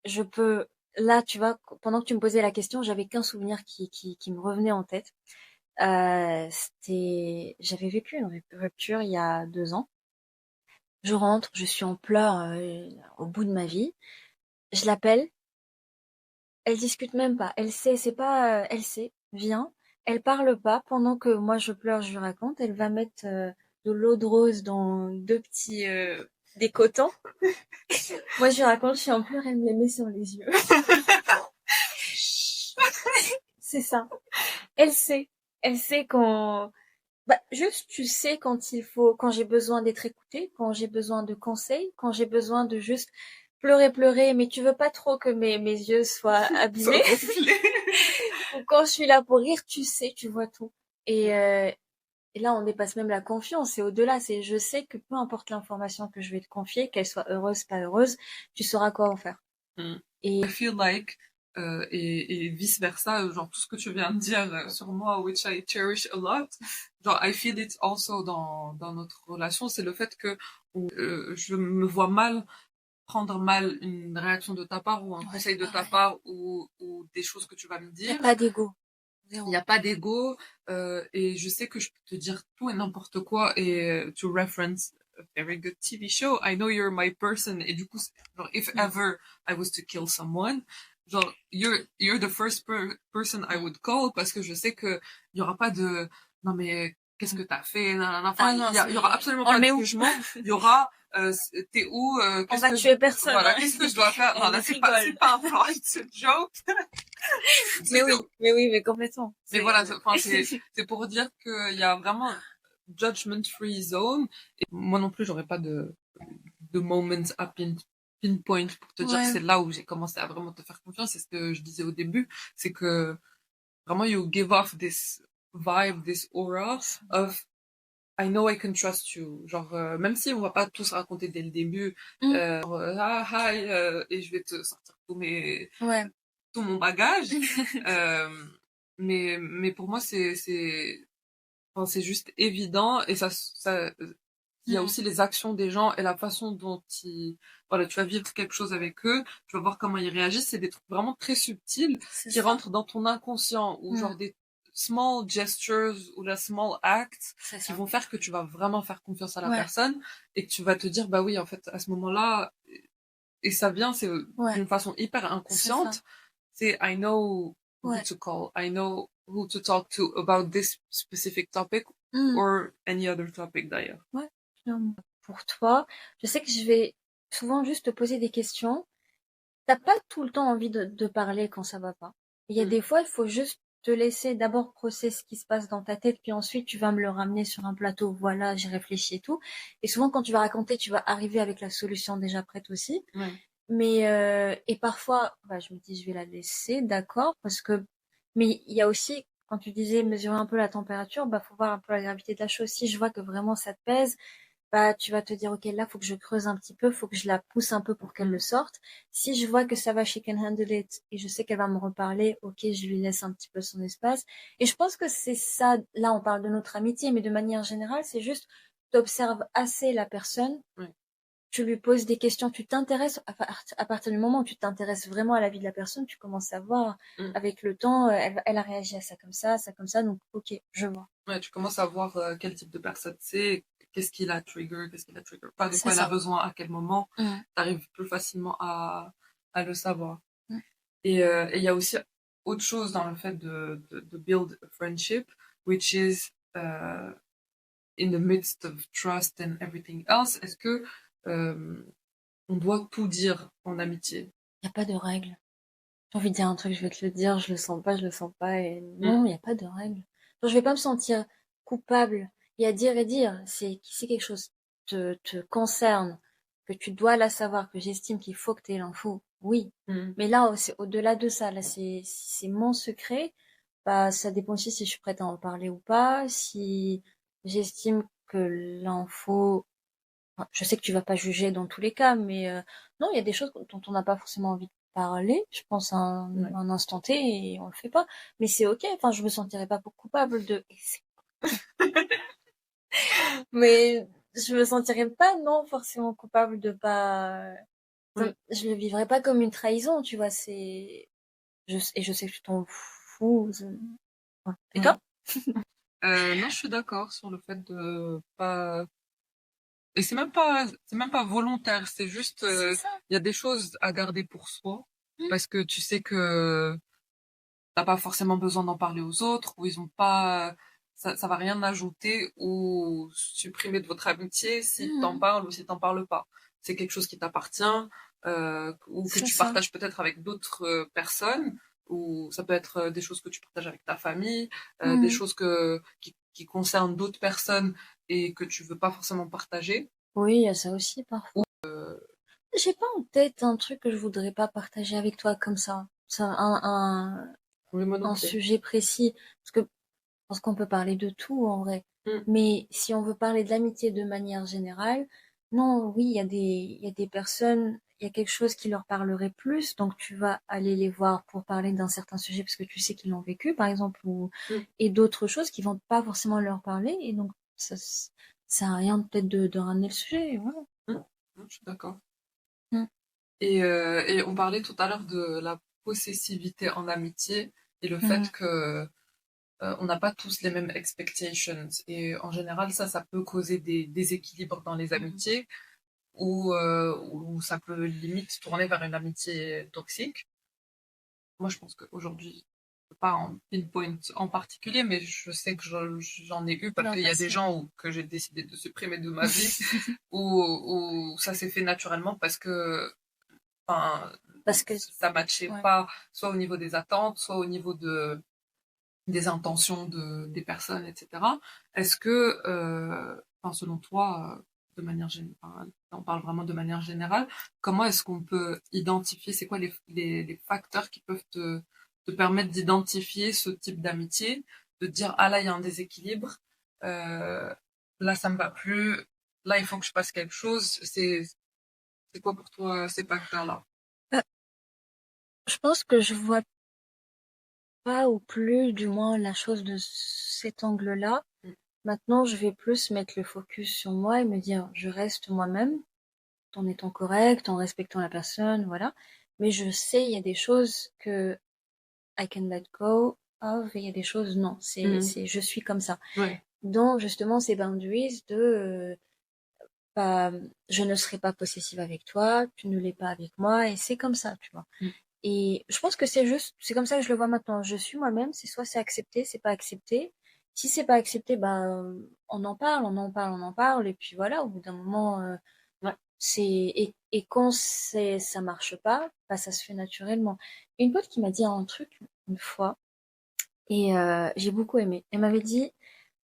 je peux, là, tu vois, pendant que tu me posais la question, j'avais qu'un souvenir qui me revenait en tête. J'avais vécu une rupture il y a 2 ans. Je rentre, je suis en pleurs, au bout de ma vie. Je l'appelle, elle discute même pas. Elle sait, c'est pas, elle sait, viens. Elle parle pas pendant que moi je pleure, je lui raconte. Elle va mettre de l'eau de rose dans deux petits des cotons. Moi je lui raconte, je suis en pleurs, elle me les met sur les yeux. C'est ça. Elle sait, elle sait quand, bah, juste tu sais quand il faut, quand j'ai besoin d'être écoutée, quand j'ai besoin de conseils, quand j'ai besoin de juste pleurer, pleurer, mais tu veux pas trop que mes yeux soient abîmés. Ou quand je suis là pour rire, tu sais, tu vois tout. Et, euh, et là, on dépasse même la confiance. C'est au-delà. C'est, je sais que peu importe l'information que je vais te confier, qu'elle soit heureuse, pas heureuse, tu sauras quoi en faire. Mm. I Et feel like, et vice versa, genre tout ce que tu viens de dire sur moi, which I cherish a lot, genre I feel it also dans notre relation, c'est le fait que je me vois mal prendre mal une réaction de ta part ou un ouais, conseil de ta pareil. part ou des choses que tu vas me Il n'y a dire. pas d'ego. Il Zéro. n'y a pas d'ego et je sais que je peux te dire tout et n'importe quoi et to reference a very good TV show, I know you're my person et du coup, genre, if Mm. ever I was to kill someone, genre, you're the first person I would call parce que je sais que il y aura pas de non mais qu'est-ce que t'as fait, nanana. Enfin, Ah non, il y aura absolument on le pas de met où? jugement, il y aura t'es où, On qu'est-ce va que tuer personne, voilà, hein. qu'est-ce que je dois faire. Non, On là c'est rigole. pas un plan, it's a joke. Mais complètement. Mais C'est, voilà, enfin, c'est pour dire qu'il y a vraiment judgment-free zone. Et moi non plus, j'aurais pas de moments à pinpoint pour te dire que ouais, c'est là où j'ai commencé à vraiment te faire confiance. C'est ce que je disais au début, c'est que vraiment, you give off this vibe, this aura of I know I can trust you. Genre, même si on va pas tous raconter dès le début, mm, genre, hi, et je vais te sortir ouais, tout mon bagage. euh, mais pour moi, enfin, c'est juste évident et il y a mm, aussi les actions des gens et la façon dont voilà, tu vas vivre quelque chose avec eux, tu vas voir comment ils réagissent, c'est des trucs vraiment très subtils c'est qui ça. rentrent dans ton inconscient ou Mm, genre des small gestures ou la small acts c'est qui ça. vont faire que tu vas vraiment faire confiance à la Ouais, personne et que tu vas te dire, bah oui, en fait, à ce moment-là, et ça vient, c'est ouais, d'une façon hyper c'est ça. inconsciente, c'est I know who Ouais. to call, I know who to talk to about this specific topic Mm. or any other topic d'ailleurs. Ouais, clairement. Pour toi, je sais que je vais souvent juste te poser des questions. T'as pas tout le temps envie de parler quand ça va pas. Il y a Mm. des fois, il faut juste te laisser d'abord processer ce qui se passe dans ta tête, puis ensuite tu vas me le ramener sur un plateau. Voilà, j'ai réfléchi et tout. Et souvent, quand tu vas raconter, tu vas arriver avec la solution déjà prête aussi. Ouais. Mais et parfois, bah, je me dis, je vais la laisser, d'accord, parce que. Mais il y a aussi, quand tu disais mesurer un peu la température, bah faut voir un peu la gravité de la chose. Si je vois que vraiment ça te pèse, bah tu vas te dire ok là faut que je creuse un petit peu, faut que je la pousse un peu pour qu'elle le Mm. sorte. Si je vois que ça va, she can handle it et je sais qu'elle va me reparler, ok je lui laisse un petit peu son espace. Et je pense que c'est ça. Là on parle de notre amitié, mais de manière générale c'est juste t'observes assez la personne, Ouais. tu lui poses des questions, tu t'intéresses à partir du moment où tu t'intéresses vraiment à la vie de la personne, tu commences à voir Mm. avec le temps, elle a réagi à ça comme ça, donc ok je vois. Ouais, tu commences à voir quel type de personne c'est, qu'est-ce qui la trigger, pas de C'est quoi elle a ça. besoin, à quel moment, Mm. t'arrives plus facilement à le savoir. Mm. Et il y a aussi autre chose dans le fait de build a friendship, which is in the midst of trust and everything else, est-ce que euh, on doit tout dire en amitié? Y a pas de règle. J'ai envie de dire un truc, je vais te le dire, je le sens pas, et Mm. non, il n'y a pas de règle. Genre, je vais pas me sentir coupable. Il y a dire et dire. Si quelque chose te concerne, que tu dois la savoir, que j'estime qu'il faut que tu aies l'info, oui. Mm. Mais là, c'est au-delà de ça. Là, c'est mon secret. Bah, ça dépend aussi si je suis prête à en parler ou pas, si j'estime que l'info enfin, je sais que tu vas pas juger dans tous les cas, mais non, il y a des choses dont on n'a pas forcément envie de parler. Je pense à Ouais. un instant T et on le fait pas. Mais c'est ok. Enfin, je me sentirais pas coupable de. Mais je me sentirais pas non forcément coupable de pas. Oui. Je le vivrais pas comme une trahison, tu vois. C'est et je sais que tu t'en fous. Ouais. Et Ouais. toi? Non, je suis d'accord sur le fait de pas. Et c'est même pas volontaire. C'est juste, C'est ça. il y a des choses à garder pour soi Mm. parce que tu sais que t'as pas forcément besoin d'en parler aux autres ou ils ont pas. Ça va rien ajouter ou supprimer de votre amitié si t'en Mm. parles ou si t'en parles pas. C'est quelque chose qui t'appartient ou que C'est tu ça. partages peut-être avec d'autres personnes ou ça peut être des choses que tu partages avec ta famille, des Mm. choses qui concernent d'autres personnes et que tu veux pas forcément partager. Oui, il y a ça aussi Ou parfois. J'ai pas en tête un truc que je voudrais pas partager avec toi comme ça. Ça, oui, moi non un plus. sujet précis. Parce qu'on peut parler de tout en vrai. Mm, Mais si on veut parler de l'amitié de manière générale, non, oui, il y a des personnes, il y a quelque chose qui leur parlerait plus, donc tu vas aller les voir pour parler d'un certain sujet parce que tu sais qu'ils l'ont vécu, par exemple, mm, et d'autres choses qui vont pas forcément leur parler, et donc ça sert à rien peut-être de ramener le sujet, voilà. mm. Je suis d'accord. Mm. Et on parlait tout à l'heure de la possessivité en amitié et le Mm. fait que on n'a pas tous les mêmes expectations. Et en général, ça peut causer des déséquilibres dans les Mm. amitiés ou ça peut limite tourner vers une amitié toxique. Moi, je pense qu'aujourd'hui, pas en pinpoint en particulier, mais je sais que j'en ai eu parce Dans le qu'il y a des passé. gens que j'ai décidé de supprimer de ma vie où ça s'est fait naturellement parce que enfin, Parce que, ça matchait ouais. pas, soit au niveau des attentes, soit au niveau des intentions des personnes, etc. Est-ce que, enfin, selon toi, de manière générale, on parle vraiment de manière générale, comment est-ce qu'on peut identifier, c'est quoi les facteurs qui peuvent te permettre d'identifier ce type d'amitié, de dire, ah là, il y a un déséquilibre, euh, là, ça me va plus, là, il faut que je fasse quelque chose, c'est quoi pour toi ces facteurs-là? Euh, Je pense que je vois pas ou plus, du moins, la chose de cet angle-là. Maintenant, je vais plus mettre le focus sur moi et me dire, je reste moi-même, en étant correct, en respectant la personne, voilà. Mais je sais, il y a des choses que I can let go of, et il y a des choses, non, Mhm. je suis comme ça. Ouais. Donc, justement, ces boundaries de, bah, je ne serai pas possessive avec toi, tu ne l'es pas avec moi, et c'est comme ça, tu vois. Mm. Et je pense que c'est juste, c'est comme ça que je le vois maintenant. Je suis moi-même, c'est soit c'est accepté, c'est pas accepté. Si c'est pas accepté, bah, on en parle, on en parle, on en parle, et puis voilà, au bout d'un moment, Ouais. et quand ça marche pas, bah, ça se fait naturellement. Une pote qui m'a dit un truc une fois, et j'ai beaucoup aimé. Elle m'avait dit,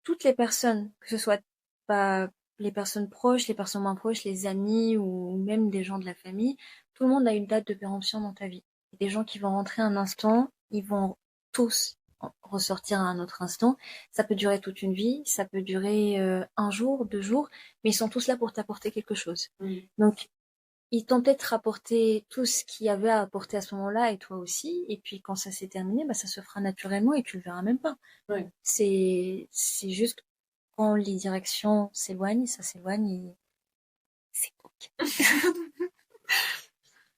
toutes les personnes, que ce soit pas les personnes proches, les personnes moins proches, les amis ou même des gens de la famille, tout le monde a une date de péremption dans ta vie. Des gens qui vont rentrer un instant, ils vont tous ressortir à un autre instant. Ça peut durer toute une vie, ça peut durer un jour, 2 jours, mais ils sont tous là pour t'apporter quelque chose. Mm. Donc, ils t'ont peut-être rapporté tout ce qu'il y avait à apporter à ce moment-là et toi aussi. Et puis quand ça s'est terminé, bah, ça se fera naturellement et tu le verras même pas. Ouais. C'est juste quand les directions s'éloignent, ça s'éloigne et c'est cool.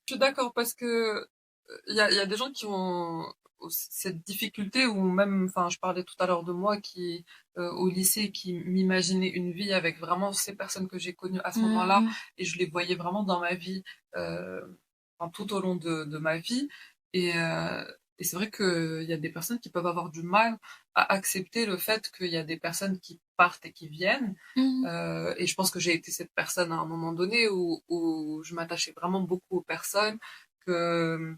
Je suis d'accord parce que il y a des gens qui ont cette difficulté ou même, enfin, je parlais tout à l'heure de moi qui au lycée qui m'imaginait une vie avec vraiment ces personnes que j'ai connues à ce moment-là Mhm. et je les voyais vraiment dans ma vie euh, enfin, tout au long de ma vie et et c'est vrai qu'il y a des personnes qui peuvent avoir du mal à accepter le fait qu'il y a des personnes qui partent et qui viennent. Mhm. Et je pense que j'ai été cette personne à un moment donné où je m'attachais vraiment beaucoup aux personnes, que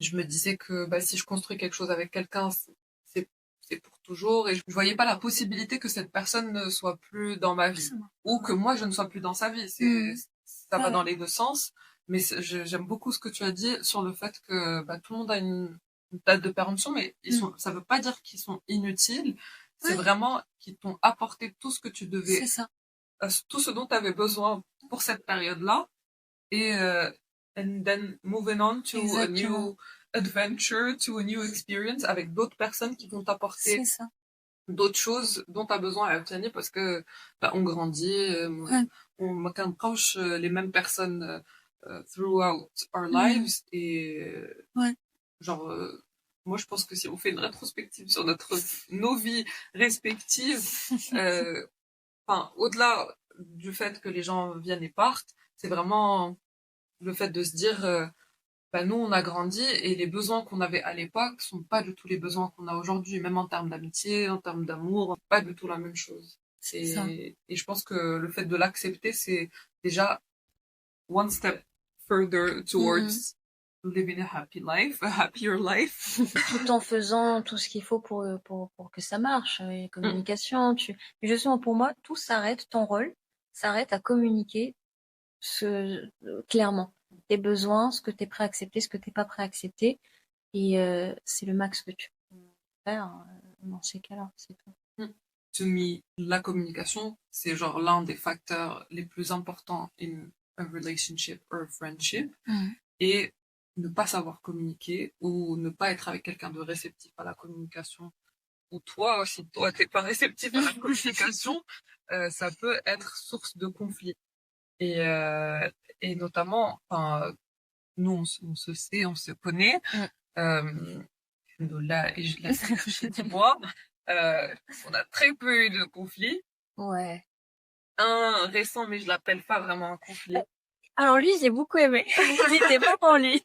je me disais que bah, si je construis quelque chose avec quelqu'un, c'est c'est pour toujours. Et je voyais pas la possibilité que cette personne ne soit plus dans ma vie Ça marche. ou que moi je ne sois plus dans sa vie. Mhm. Ça va Ouais. dans les deux sens. Mais j'aime beaucoup ce que tu as dit sur le fait que bah, tout le monde a une date de péremption, mais Mhm. ça veut pas dire qu'ils sont inutiles. C'est Ouais, vraiment qu'ils t'ont apporté tout ce que tu c'est devais ça. tout ce dont tu avais besoin pour cette période-là et and then moving on to a Exactement. new adventure, to a new experience avec d'autres personnes qui vont t'apporter C'est ça. d'autres choses dont tu as besoin à obtenir parce que bah, on grandit, Ouais. on approche les mêmes personnes throughout our Mhm. lives et Ouais. genre moi je pense que si on fait une rétrospective sur nos vies respectives, enfin au-delà du fait que les gens viennent et partent, c'est vraiment le fait de se dire bah, nous, on a grandi et les besoins qu'on avait à l'époque sont pas du tout les besoins qu'on a aujourd'hui, même en termes d'amitié, en termes d'amour, pas du tout la même chose. C'est ça. Et je pense que le fait de l'accepter, c'est déjà one step further Mhm. towards living a happy life, a happier life. Tout en faisant tout ce qu'il faut pour que ça marche. Mm. Communication, mais justement, pour moi, tout s'arrête, ton rôle s'arrête à communiquer clairement tes besoins, ce que tu es prêt à accepter, ce que tu n'es pas prêt à accepter. Et c'est le max que tu peux faire dans ces cas-là, c'est tout. Mm. To me, la communication, c'est genre l'un des facteurs les plus importants in a relationship or a friendship. Mhm. Et ne pas savoir communiquer ou ne pas être avec quelqu'un de réceptif à la communication, ou toi, si toi t'es pas réceptif à la communication, ça peut être source de conflit. Et, euh, et notamment, enfin, nous on se sait, on se connaît, Mm. là, et je la sais chez moi, on a très peu eu de conflits. Ouais. Un récent, mais je l'appelle pas vraiment un conflit. Alors lui, j'ai beaucoup aimé. J'étais pas pour lui.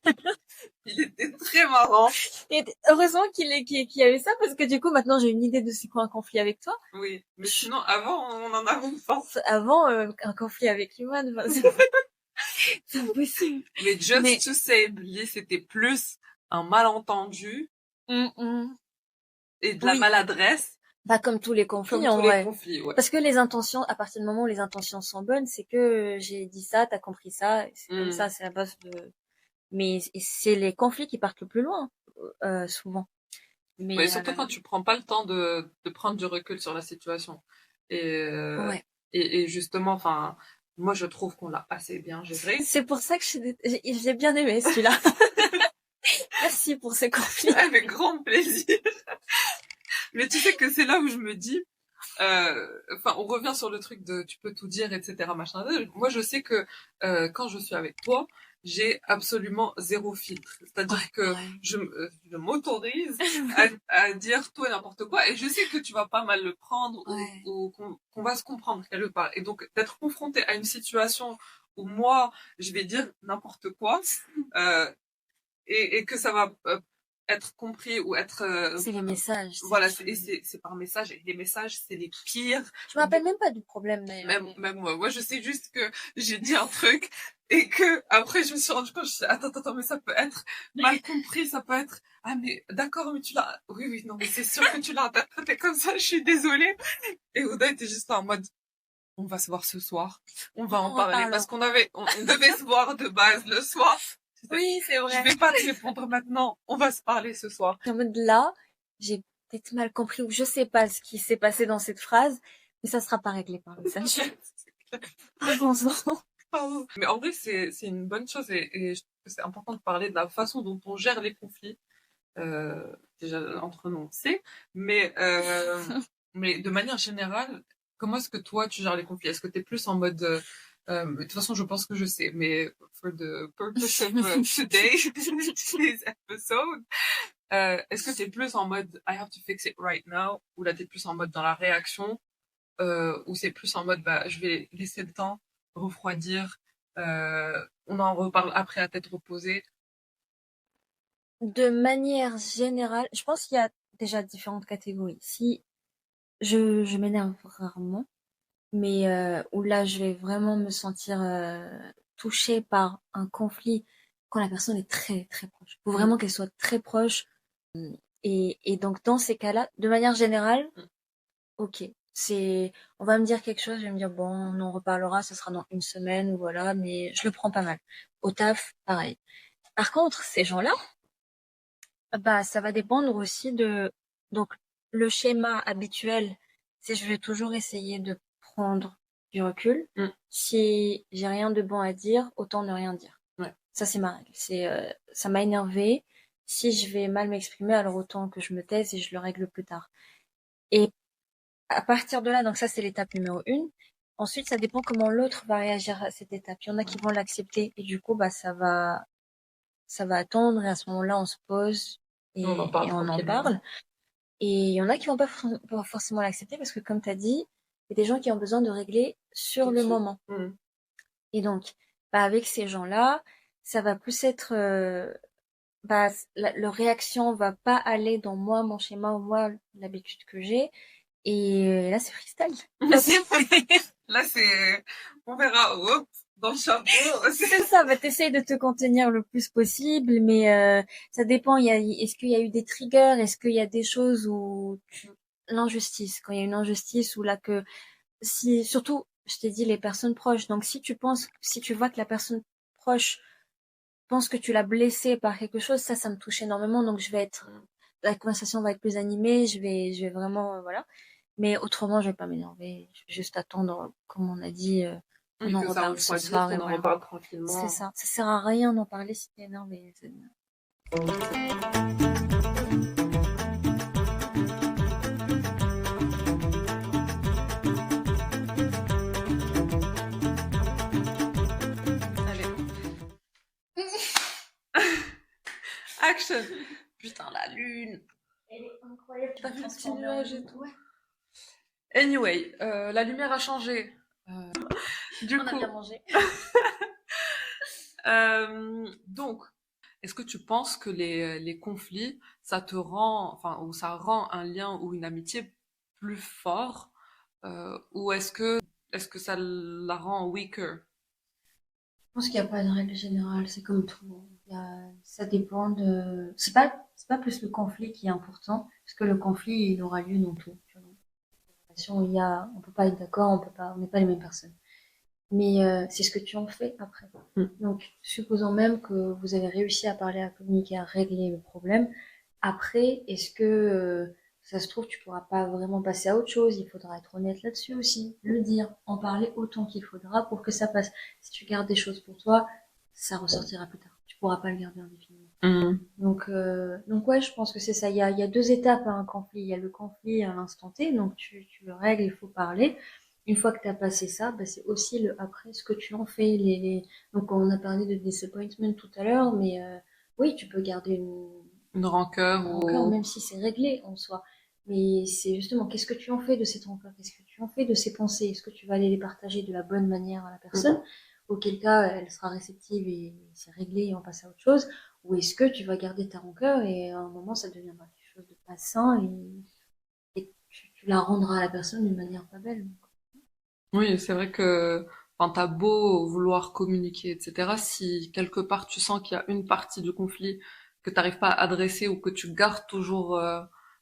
Il était très marrant. Et heureusement qu'il y avait ça, parce que du coup, maintenant, j'ai une idée de c'est quoi un conflit avec toi. Oui, mais sinon, avant, on en avait pas. Avant, un conflit avec Iman, c'est impossible. Mais just Mais- to say, lui, c'était plus un malentendu et de la Oui. maladresse, Bah, comme tous les conflits, comme en tous les vrai. conflits, ouais. Parce que les intentions, à partir du moment où les intentions sont bonnes, c'est que j'ai dit ça, t'as compris ça, et c'est comme ça, c'est la base de... Mais c'est les conflits qui partent le plus loin, souvent. Mais Mais surtout quand tu prends pas le temps de prendre du recul sur la situation. Et, ouais. et justement, enfin, moi, je trouve qu'on l'a assez bien géré. C'est pour ça que j'ai bien aimé celui-là. Merci pour ce conflit. Avec grand plaisir. Mais tu sais que c'est là où je me dis, enfin, on revient sur le truc de tu peux tout dire, etc. Machin. Moi, je sais que quand je suis avec toi, j'ai absolument zéro filtre. C'est-à-dire que je m'autorise à dire tout et n'importe quoi, et je sais que tu vas pas mal le prendre ou qu'on va se comprendre quelque part. Et donc, d'être confronté à une situation où moi, je vais dire n'importe quoi, et que ça va être compris ou être C'est les messages. voilà, c'est par message, et les messages c'est les pires. Je me rappelle même pas du problème d'ailleurs. Même moi je sais juste que j'ai dit un truc et que après je me suis rendu compte, je suis attends, mais ça peut être mal compris, ça peut être ah mais d'accord, mais tu l'as, oui non mais c'est sûr que tu l'as interprété comme ça, je suis désolée. Et Oda était juste en mode on va se voir ce soir, on va en parler, parce qu'on devait se voir de base le soir. Oui, c'est vrai. Je vais pas te répondre maintenant, on va se parler ce soir. En mode là, j'ai peut-être mal compris ou je sais pas ce qui s'est passé dans cette phrase, mais ça sera pas réglé par message. Bon sang. Mais en vrai, c'est une bonne chose, et je trouve que c'est important de parler de la façon dont on gère les conflits. Déjà, entre nous, on sait, mais, mais de manière générale, comment est-ce que toi, tu gères les conflits? Est-ce que tu es plus en mode... de toute façon, je pense que je sais, mais for the purpose of today's episode, est-ce que tu es plus en mode I have to fix it right now, ou là, tu es plus en mode dans la réaction, ou c'est plus en mode bah, je vais laisser le temps refroidir, on en reparle après à tête reposée. De manière générale, je pense qu'il y a déjà différentes catégories. Si je m'énerve rarement, mais où là je vais vraiment me sentir touchée par un conflit quand la personne est très très proche. Il faut vraiment qu'elle soit très proche. Et donc dans ces cas-là, de manière générale, ok. On va me dire quelque chose, je vais me dire bon, on en reparlera, ce sera dans une semaine ou voilà, mais je le prends pas mal. Au taf, pareil. Par contre, ces gens-là, bah, ça va dépendre aussi donc, le schéma habituel, c'est je vais toujours essayer de prendre du recul. Mm. Si j'ai rien de bon à dire, autant ne rien dire. Ouais. Ça, c'est ma règle. Ça m'a énervé. Si je vais mal m'exprimer, alors autant que je me taise et je le règle plus tard. Et à partir de là, donc ça, c'est l'étape numéro 1. Ensuite, ça dépend comment l'autre va réagir à cette étape. Il y en a qui vont l'accepter et du coup, ça va attendre et à ce moment-là, on se pose On en parle et on en tranquillement. parle. Et il y en a qui vont pas forcément l'accepter parce que, comme tu as dit, il y a des gens qui ont besoin de régler sur le moment. Et donc, avec ces gens-là, ça va plus être, leur réaction va pas aller dans moi, mon schéma ou moi, l'habitude que j'ai. Et là, c'est freestyle. Là, c'est, on verra, hop, dans le chapeau. C'est ça, t'essayes de te contenir le plus possible, mais ça dépend. Est-ce qu'il y a eu des triggers? Est-ce qu'il y a des choses où l'injustice, quand il y a une injustice ou là que si surtout, je t'ai dit les personnes proches. Donc si tu vois que la personne proche pense que tu l'as blessé par quelque chose, ça me touche énormément. Donc la conversation va être plus animée. Je vais vraiment voilà. Mais autrement, je vais pas m'énerver. Je vais juste attendre, comme on a dit. On en que ça reparle ce refroidisse, soir et qu'on en voilà. reparle tranquillement. C'est ça. Ça sert à rien d'en parler si t'es énervé. Allez. Action. Putain, la lune. Elle est incroyable. T'as vu le petit nuage et tout. Ouais. Anyway, la lumière a changé. Du On coup, a bien mangé. donc, est-ce que tu penses que les conflits, ça te rend, enfin, ou ça rend un lien ou une amitié plus fort, ou est-ce que ça la rend weaker? Je pense qu'il n'y a pas de règle générale, c'est comme tout. Ça dépend c'est pas plus le conflit qui est important, parce que le conflit, il aura lieu dans tout. Tu vois. On peut pas être d'accord, on n'est pas les mêmes personnes. Mais c'est ce que tu en fais après. Donc, supposons même que vous avez réussi à parler, à communiquer, à régler le problème. Après, est-ce que ça se trouve, tu pourras pas vraiment passer à autre chose. Il faudra être honnête là-dessus aussi, le dire, en parler autant qu'il faudra pour que ça passe. Si tu gardes des choses pour toi, ça ressortira plus tard. Tu pourras pas le garder indéfiniment. Donc ouais, je pense que c'est ça. Il y a deux étapes à un conflit. Il y a le conflit à l'instant T, donc tu le règles, il faut parler. Une fois que tu as passé ça, c'est aussi le après, ce que tu en fais. Donc on a parlé de disappointment tout à l'heure, mais oui, tu peux garder Une rancœur rancœur, ou... même si c'est réglé en soi. Mais c'est justement, qu'est-ce que tu en fais de cette rancœur? Qu'est-ce que tu en fais de ces pensées? Est-ce que tu vas aller les partager de la bonne manière à la personne? Auquel cas, elle sera réceptive et c'est réglé et on passe à autre chose. Ou est-ce que tu vas garder ta rancœur et à un moment, ça deviendra quelque chose de pas sain et tu la rendras à la personne d'une manière pas belle. Oui, c'est vrai que, enfin, t'as beau vouloir communiquer, etc. Si quelque part tu sens qu'il y a une partie du conflit que t'arrives pas à adresser ou que tu gardes toujours,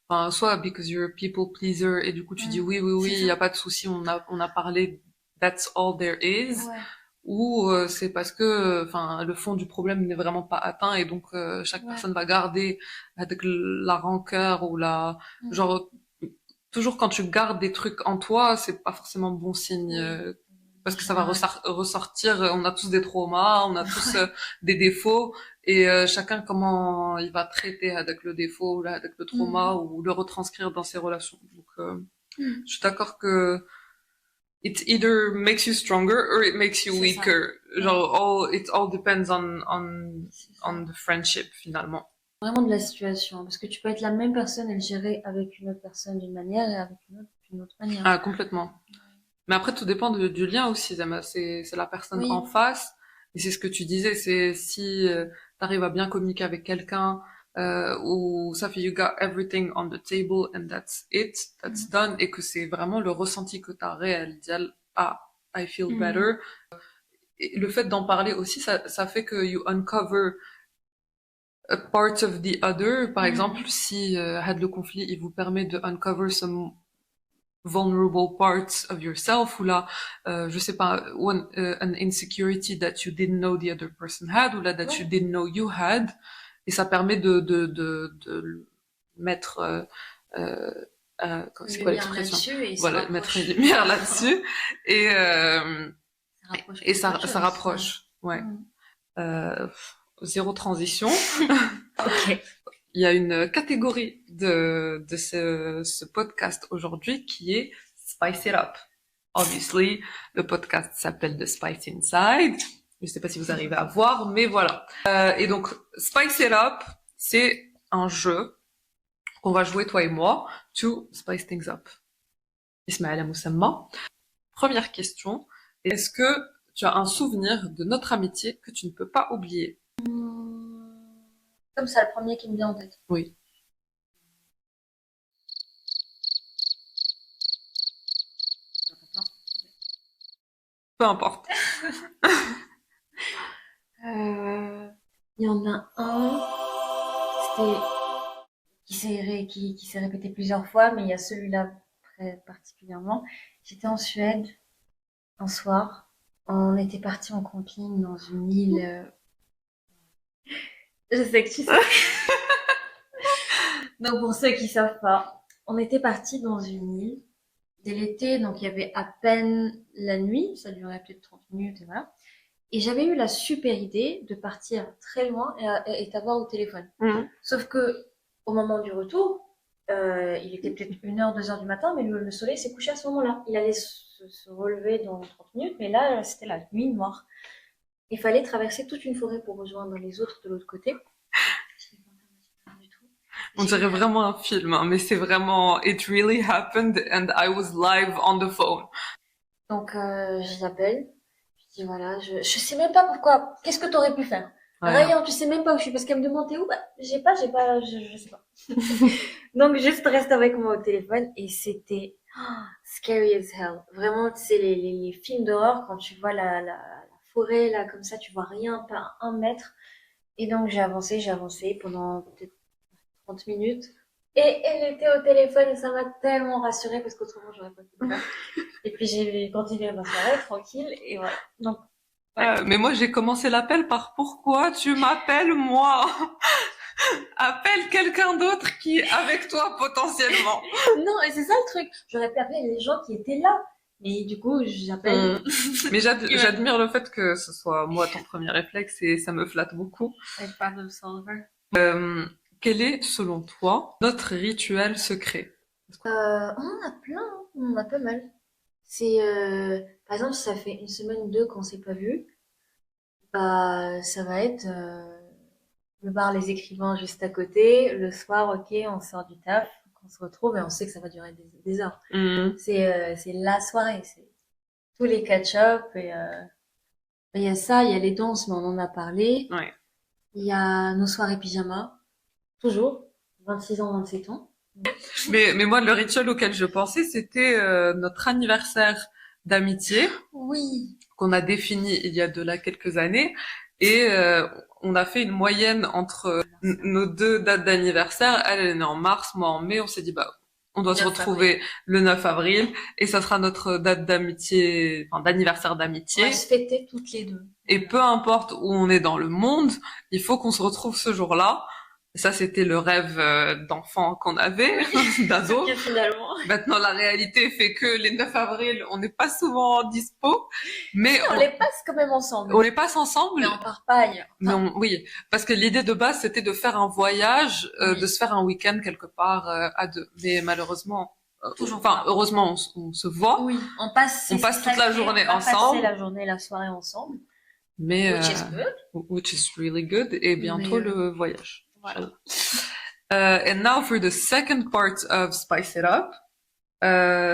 enfin, soit because you're a people pleaser et du coup tu dis oui, oui, oui, il y a pas de souci, on a parlé, that's all there is, ou c'est parce que, enfin, le fond du problème n'est vraiment pas atteint et donc chaque personne va garder avec la rancœur ou genre toujours quand tu gardes des trucs en toi, c'est pas forcément bon signe. Parce que ça va ressortir, on a tous des traumas, on a tous des défauts, et chacun comment il va traiter avec le défaut, ou là, avec le trauma, ou le retranscrire dans ses relations. Donc, je suis d'accord que it either makes you stronger or it makes you weaker. Genre, it all depends on the friendship, finalement. Vraiment de la situation, parce que tu peux être la même personne et le gérer avec une autre personne d'une manière et avec une autre d'une autre manière. Ah, complètement. Mais après, tout dépend du lien aussi, Zama. C'est la personne en face. Et c'est ce que tu disais, c'est si t'arrives à bien communiquer avec quelqu'un, ou ça fait you got everything on the table and that's it, that's done, et que c'est vraiment le ressenti que t'as réel, dire, ah, I feel better. Et le fait d'en parler aussi, ça fait que you uncover a part of the other. Par exemple, si had le conflit, il vous permet de uncover some vulnerable parts of yourself ou là, je sais pas, an insecurity that you didn't know the other person had ou là that you didn't know you had, et ça permet de mettre Une c'est quoi lumière l'expression? là-dessus et ça Voilà, mettre une rapproche. lumière là-dessus et Ça rapproche et beaucoup de ça choses. Ouais. rapproche. Ouais. Mm. Euh, Zéro transition. Ok. Il y a une catégorie de ce podcast aujourd'hui qui est Spice It Up. Obviously, le podcast s'appelle The Spice Inside. Je ne sais pas si vous arrivez à voir, mais voilà. Et donc, Spice It Up, c'est un jeu qu'on va jouer toi et moi to spice things up. Ismaël Moussamma. Première question. Est-ce que tu as un souvenir de notre amitié que tu ne peux pas oublier? Comme ça, le premier qui me vient en tête. Oui. Peu importe. Il y en a un, c'était qui s'est répété plusieurs fois, mais il y a celui-là particulièrement. J'étais en Suède un soir. On était parti en camping dans une île. Je sais que tu sais. Donc pour ceux qui savent pas, on était parti dans une île dès l'été, donc il y avait à peine la nuit, ça durait peut-être 30 minutes et voilà. Et j'avais eu la super idée de partir très loin et t'avoir au téléphone. Mhm. Sauf que au moment du retour, il était peut-être 1h, 2h du matin, mais le soleil s'est couché à ce moment-là. Il allait se relever dans 30 minutes, mais là, c'était la nuit noire. Il fallait traverser toute une forêt pour rejoindre les autres de l'autre côté. Du tout. On dirait vraiment un film, hein, mais c'est vraiment It really happened and I was live on the phone. Donc, je l'appelle. Je dis voilà, je sais même pas pourquoi. Qu'est-ce que t'aurais pu faire? Ouais. Ryan, tu sais même pas où je suis parce qu'elle me demande t'es où? Bah, je sais pas. Donc, juste reste avec moi au téléphone et c'était scary as hell. Vraiment, tu sais, les films d'horreur, quand tu vois la forêt, là, comme ça, tu vois rien, pas 1 mètre. Et donc, j'ai avancé pendant peut-être 30 minutes. Et elle était au téléphone et ça m'a tellement rassurée parce qu'autrement, j'aurais pas pu le faire. Et puis, j'ai continué ma soirée tranquille et voilà. Donc, ouais. Mais moi, j'ai commencé l'appel par pourquoi tu m'appelles moi? Appelle quelqu'un d'autre qui est avec toi potentiellement. Non, et c'est ça le truc. J'aurais pu appeler les gens qui étaient là. Mais du coup, j'appelle. Mais j'admire le fait que ce soit moi ton premier réflexe et ça me flatte beaucoup. Avec Problem Solver. Quel est, selon toi, notre rituel secret? On en a plein, hein. On en a pas mal. C'est, par exemple, si ça fait 1 semaine ou 2 qu'on s'est pas vu, bah, ça va être le bar Les Écrivains juste à côté. Le soir, ok, on sort du taf, on se retrouve et on sait que ça va durer des heures. Mhm. C'est la soirée, c'est tous les catch-up et il y a ça, il y a les danses, mais on en a parlé. Ouais. Il y a nos soirées pyjama, toujours, 26 ans, 27 ans. Mais moi, le rituel auquel je pensais, c'était notre anniversaire d'amitié Oui. qu'on a défini il y a de là quelques années. Et on a fait une moyenne entre nos deux dates d'anniversaire. Elle est née en mars, moi en mai. On s'est dit, bah, on doit se 9 retrouver le 9 avril. Et ça sera notre date d'amitié, enfin, d'anniversaire On d'amitié. va se fêter toutes les deux. Et peu importe où on est dans le monde, il faut qu'on se retrouve ce jour-là. Ça, c'était le rêve d'enfant qu'on avait, d'ado. Et finalement. Maintenant, la réalité fait que les 9 avril, on n'est pas souvent dispo, mais On les passe quand même ensemble. on les passe ensemble. Mais on part pas ailleurs. Mais oui, parce que l'idée de base, c'était de faire un voyage, Oui. de se faire un week-end quelque part à deux. Mais malheureusement, Toujours enfin, pas. heureusement, on se voit. Oui, on passe toute la journée on va ensemble. passer la journée, la soirée ensemble. Mais Which is good. which is really good. Et bientôt Mais, le voyage. Voilà. And now for the second part of Spice It Up.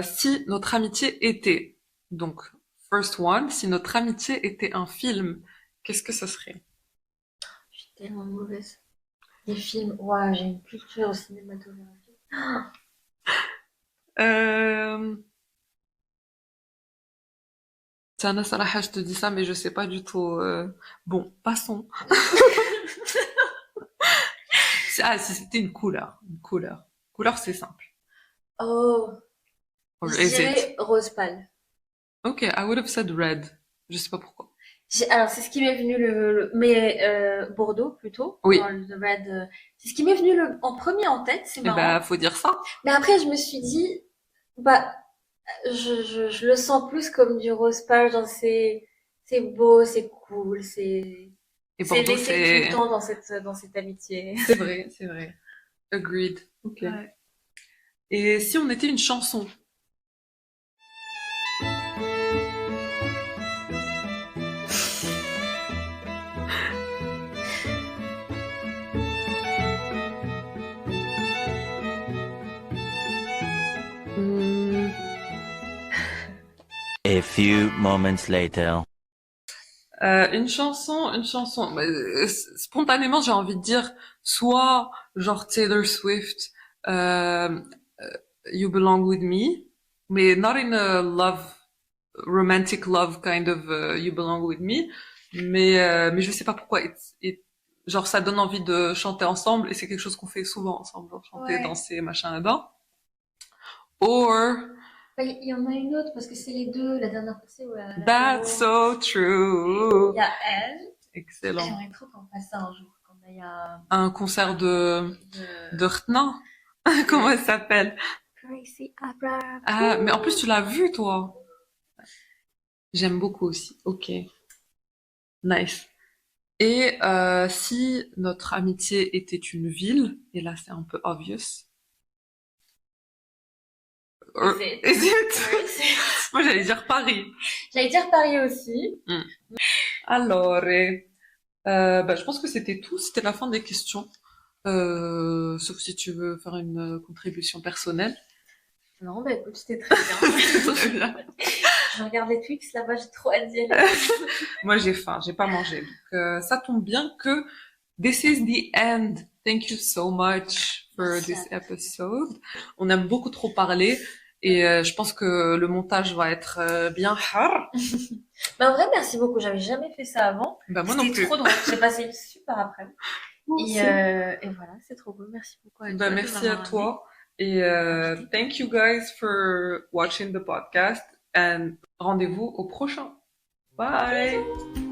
Si notre amitié était, donc, first one, si notre amitié était un film, qu'est-ce que ça serait? Je suis tellement mauvaise. Les films, ouais, j'ai une culture cinématographique. Tiens, Nasaraha, je te dis ça, mais je sais pas du tout. Bon, passons. Si c'était une couleur. Une couleur. Couleur, c'est simple. Oh, Or je is it? dirais rose pâle. Ok, I would have said red. Je sais pas pourquoi. Alors, c'est ce qui m'est venu mais Bordeaux plutôt, Oui. dans le Red. C'est ce qui m'est venu en premier en tête, c'est Eh ben, marrant. faut dire ça. Mais après, je me suis dit, bah, je le sens plus comme du rose pâle, genre c'est beau, c'est cool, Et c'est Bordeaux, l'été tout le c'est, temps dans cette amitié. c'est vrai, c'est vrai. Agreed. Ok. Ouais. Et si on était une chanson? Hmm, A few moments later. une chanson. Bah, spontanément, j'ai envie de dire soit genre Taylor Swift, euh, You Belong With Me, mais not in a romantic love kind of You Belong With Me, mais je sais pas pourquoi. Genre ça donne envie de chanter ensemble et c'est quelque chose qu'on fait souvent ensemble, genre chanter, Ouais. danser, machin là-dedans. Or Bah, il y en a une autre parce que c'est les deux. La dernière fois, c'est ouais, That's l'apéro. so Il true. y a elle. Excellent. J'aimerais trop qu'on fasse ça un jour, qu'on aille à Un concert de de Rtna. Comment de elle s'appelle? Crazy Abra. Ah, mais en plus tu l'as vu toi. J'aime beaucoup aussi. Ok, nice. Et si notre amitié était une ville, et là c'est un peu obvious, Is it? is it? Where is it? Moi j'allais dire Paris. J'allais dire Paris aussi. Hmm. Alors, bah, je pense que c'était tout, c'était la fin des questions. Sauf si tu veux faire une contribution personnelle. Non, bah écoute, c'était très bien. C'est très bien. Je regarde les Twix là-bas, j'ai trop hâte d'y aller. Moi j'ai faim, j'ai pas mangé. Donc ça tombe bien que this is the end. Thank you so much for Merci this à toi. episode. On aime beaucoup trop parler et je pense que le montage va être bien hard. Bah en vrai, merci beaucoup. J'avais jamais fait ça avant. Bah moi non C'était plus. trop drôle. J'ai passé une super après-midi. Moi aussi. Et voilà, c'est trop cool. Merci beaucoup à Bah toi de merci à m'avoir amené. toi et thank you guys for watching the podcast and rendez-vous au prochain. Bye.